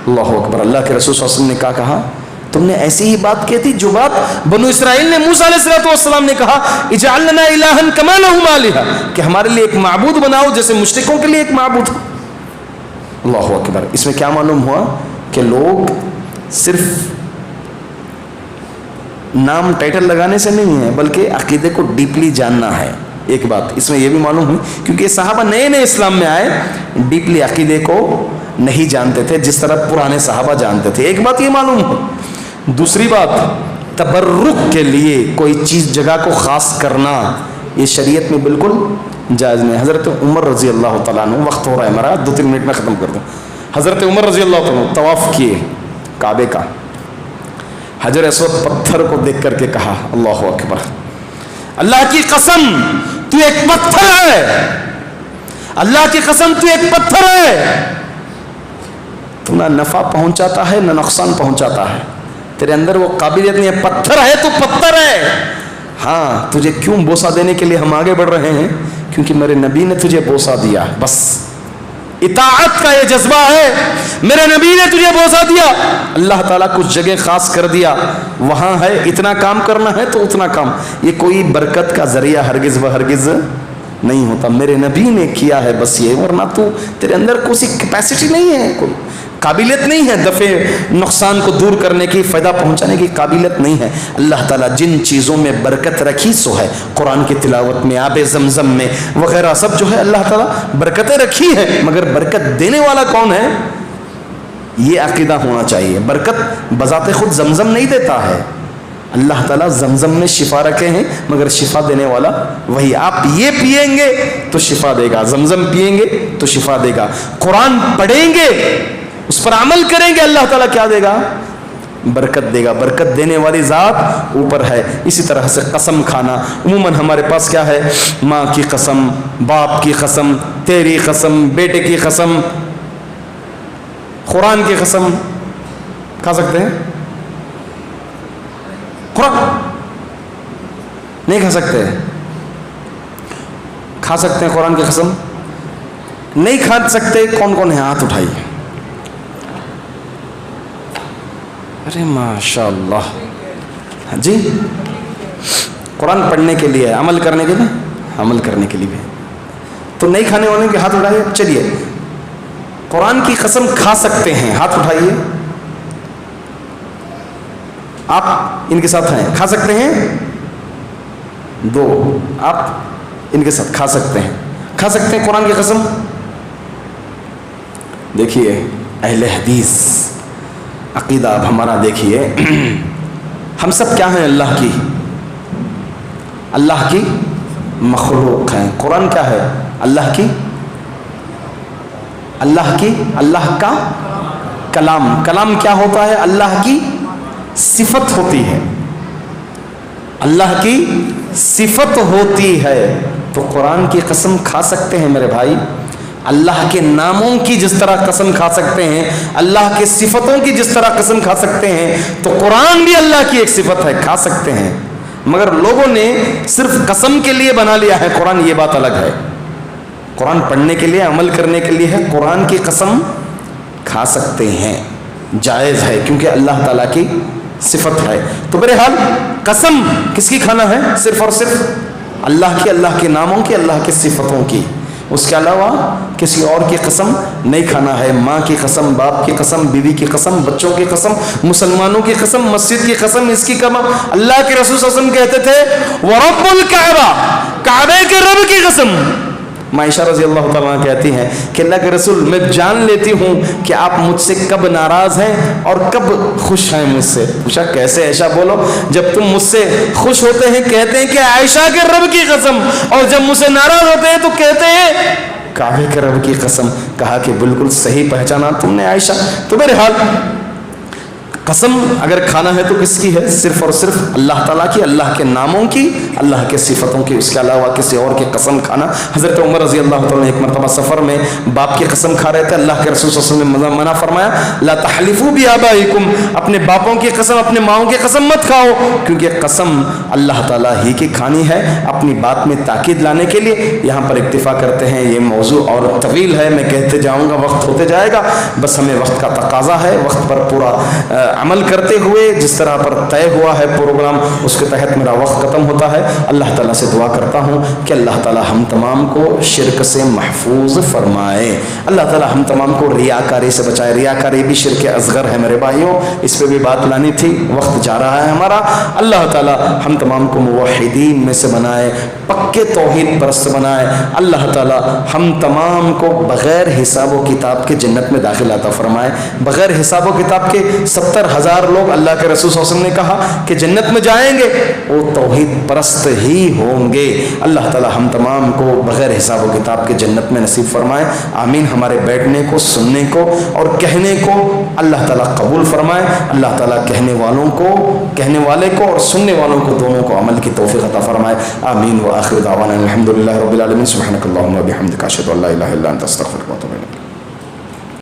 اللہ اکبر، اللہ کے رسول صلی اللہ علیہ وسلم نے کیا کہا؟ تم نے ایسی ہی بات کی تھی جو بات بنو اسرائیل نے موسیٰ علیہ السلام نے کہا اجعل لنا الہا کما لهم آلہہ، کہ ہمارے لیے ایک معبود بناؤ جیسے مشرکوں کے لیے ایک معبود ہے۔ اللہ اکبر، اس میں کیا معلوم ہوا کہ لوگ صرف نام ٹائٹل لگانے سے نہیں ہے، بلکہ عقیدے کو ڈیپلی جاننا ہے۔ ایک بات اس میں یہ بھی معلوم ہوئی، کیونکہ صحابہ نئے نئے اسلام میں آئے، ڈیپلی عقیدے کو نہیں جانتے تھے جس طرح پرانے صحابہ جانتے تھے، ایک بات یہ معلوم ہو۔ دوسری بات، تبرک کے لیے کوئی چیز جگہ کو خاص کرنا یہ شریعت میں بالکل جائز نہیں۔ حضرت عمر رضی اللہ تعالیٰ عنہ، وقت ہو رہا ہے ہمارا، 2-3 منٹ میں ختم کر دوں۔ حضرت عمر رضی اللہ تعالیٰ عنہ طواف کیے کعبے کا، حجر اسود پتھر کو دیکھ کر کے کہا اللہ اکبر، اللہ کی قسم تو ایک پتھر ہے، اللہ کی قسم تو ایک پتھر ہے، تو نہ نفع پہنچاتا ہے نہ نقصان پہنچاتا ہے، تیرے اندر وہ قابلیت نہیں ہے، پتھر ہے تو پتھر ہے۔ ہاں تجھے کیوں بوسہ دینے کے لیے ہم آگے بڑھ رہے ہیں؟ کیونکہ میرے نبی نے تجھے بوسہ دیا، بس اطاعت کا یہ جذبہ ہے، میرے نبی نے تجھے بوسہ دیا، اللہ تعالیٰ کچھ جگہ خاص کر دیا، وہاں ہے اتنا کام کرنا ہے تو اتنا کام، یہ کوئی برکت کا ذریعہ ہرگز و ہرگز نہیں ہوتا، میرے نبی نے کیا ہے بس یہ، ورنہ تو تیرے اندر کوئی کیپیسٹی نہیں ہے، کوئی قابلیت نہیں ہے، دفع نقصان کو دور کرنے کی، فائدہ پہنچانے کی قابلیت نہیں ہے۔ اللہ تعالیٰ جن چیزوں میں برکت رکھی سو ہے، قرآن کی تلاوت میں، آب زمزم میں وغیرہ سب جو ہے اللہ تعالیٰ برکتیں رکھی ہیں، مگر برکت دینے والا کون ہے یہ عقیدہ ہونا چاہیے۔ برکت بذات خود زمزم نہیں دیتا ہے، اللہ تعالیٰ زمزم میں شفا رکھے ہیں، مگر شفا دینے والا وہی، آپ یہ پیئیں گے تو شفا دے گا، زمزم پیئیں گے تو شفا دے گا، قرآن پڑھیں گے اس پر عمل کریں گے، اللہ تعالیٰ کیا دے گا؟ برکت دے گا، برکت دینے والی ذات اوپر ہے۔ اسی طرح سے قسم کھانا، عموماً ہمارے پاس کیا ہے، ماں کی قسم، باپ کی قسم، تیری قسم، بیٹے کی قسم، قرآن کی قسم کھا سکتے ہیں؟ قرآن نہیں کھا سکتے؟ کھا سکتے ہیں قرآن کی قسم؟ نہیں کھا سکتے کون کون ہے؟ ہاتھ اٹھائیے۔ ارے ماشاء اللہ، جی قرآن پڑھنے کے لیے، عمل کرنے کے لیے، عمل کرنے کے لیے بھی تو نہیں کھانے والے کے ہاتھ اٹھائیے۔ چلیے قرآن کی قسم کھا سکتے ہیں، ہاتھ اٹھائیے۔ آپ ان کے ساتھ ہیں، کھا سکتے ہیں؟ 2 آپ ان کے ساتھ کھا سکتے ہیں، کھا سکتے ہیں قرآن کی قسم؟ دیکھیے اہل حدیث عقیدہ اب ہمارا دیکھیے، ہم سب کیا ہیں؟ اللہ کی مخلوق ہیں۔ قرآن کیا ہے؟ اللہ کا کلام۔ کلام کیا ہوتا ہے؟ اللہ کی صفت ہوتی ہے، اللہ کی صفت ہوتی ہے، تو قرآن کی قسم کھا سکتے ہیں میرے بھائی، اللہ کے ناموں کی جس طرح قسم کھا سکتے ہیں، اللہ کے صفتوں کی جس طرح قسم کھا سکتے ہیں، تو قرآن بھی اللہ کی ایک صفت ہے، کھا سکتے ہیں، مگر لوگوں نے صرف قسم کے لیے بنا لیا ہے قرآن، یہ بات الگ ہے۔ قرآن پڑھنے کے لیے، عمل کرنے کے لیے ہے، قرآن کی قسم کھا سکتے ہیں، جائز ہے، کیونکہ اللہ تعالیٰ کی صفت ہے۔ تو بہرحال قسم کس کی کھانا ہے؟ صرف اور صرف اللہ کی، اللہ کے ناموں کی، اللہ کے صفتوں کی، اس کے علاوہ کسی اور کی قسم نہیں کھانا ہے۔ ماں کی قسم، باپ کی قسم، بیوی کی قسم، بچوں کی قسم، مسلمانوں کی قسم، مسجد کی قسم، اس کی قسم۔ اللہ کے رسول صلی اللہ علیہ وسلم کہتے تھے وَرَبُّ الْكَعْبَةِ، کعبے کے رب کی قسم۔ عائشہ رضی اللہ تعالیٰ عنہ کہتی ہیں کہ اللہ کے رسول میں جان لیتی ہوں کہ آپ مجھ سے کب ناراض ہیں اور کب خوش ہیں مجھ سے۔ پوچھا کیسے عائشہ؟ بولو، جب تم مجھ سے خوش ہوتے ہیں کہتے ہیں کہ عائشہ کے رب کی قسم، اور جب مجھ سے ناراض ہوتے ہیں تو کہتے ہیں کعبے کے رب کی قسم۔ کہا کہ بالکل صحیح پہچانا تم نے عائشہ۔ تو بہرحال قسم اگر کھانا ہے تو کس کی ہے؟ صرف اور صرف اللہ تعالیٰ کی، اللہ کے ناموں کی، اللہ کے صفتوں کی، اس کے علاوہ کسی اور کی قسم کھانا۔ حضرت عمر رضی اللہ تعالیٰ نے ایک مرتبہ سفر میں باپ کی قسم کھا رہے تھے، اللہ کے رسول صلی اللہ علیہ وسلم نے منع فرمایا لا تحلفوا بآبائکم، اپنے باپوں کی قسم، اپنے ماؤں کی قسم مت کھاؤ، کیونکہ قسم اللہ تعالیٰ ہی کی کھانی ہے اپنی بات میں تاکید لانے کے لیے۔ یہاں پر اکتفا کرتے ہیں، یہ موضوع اور طویل ہے، میں کہتے جاؤں گا، وقت ہوتے جائے گا، بس ہمیں وقت کا تقاضا ہے، وقت پر پورا عمل کرتے ہوئے جس طرح پر طے ہوا ہے پروگرام اس کے تحت میرا وقت ختم ہوتا ہے. اللہ تعالیٰ سے دعا کرتا ہوں کہ اللہ تعالیٰ ہم تمام کو شرک سے محفوظ فرمائے. اللہ تعالیٰ ہم تمام کو ریاکاری سے بچائے. ریاکاری بھی شرک اصغر ہے میرے بھائیوں, اس پہ بھی بات لانی تھی, وقت جا رہا ہے ہمارا. اللہ تعالیٰ ہم تمام کو موحدین میں سے بنائے, پکے توحید پرست بنائے. اللہ تعالیٰ ہم تمام کو بغیر حساب و کتاب کے جنت میں داخل عطا فرمائے. بغیر حساب و کتاب کے 70,000 لوگ اللہ کے رسول صلی اللہ علیہ وسلم نے کہا کہ جنت میں جائیں گے, وہ توحید پرست ہی ہوں گے. اللہ تعالیٰ ہم تمام کو بغیر حساب و کتاب کے جنت میں نصیب فرمائے. آمین. ہمارے بیٹھنے کو, سننے کو اور کہنے کو اللہ تعالیٰ قبول فرمائے. اللہ تعالیٰ کہنے والے کو اور سننے والوں کو دونوں کو عمل کی توفیق عطا فرمائے. آمین. وآخر دعوانا الحمدللہ رب العالمین. سبحانک اللہم و بحمدک اشہد ان لا الہ الا انت استغفرک و اتوب الیک.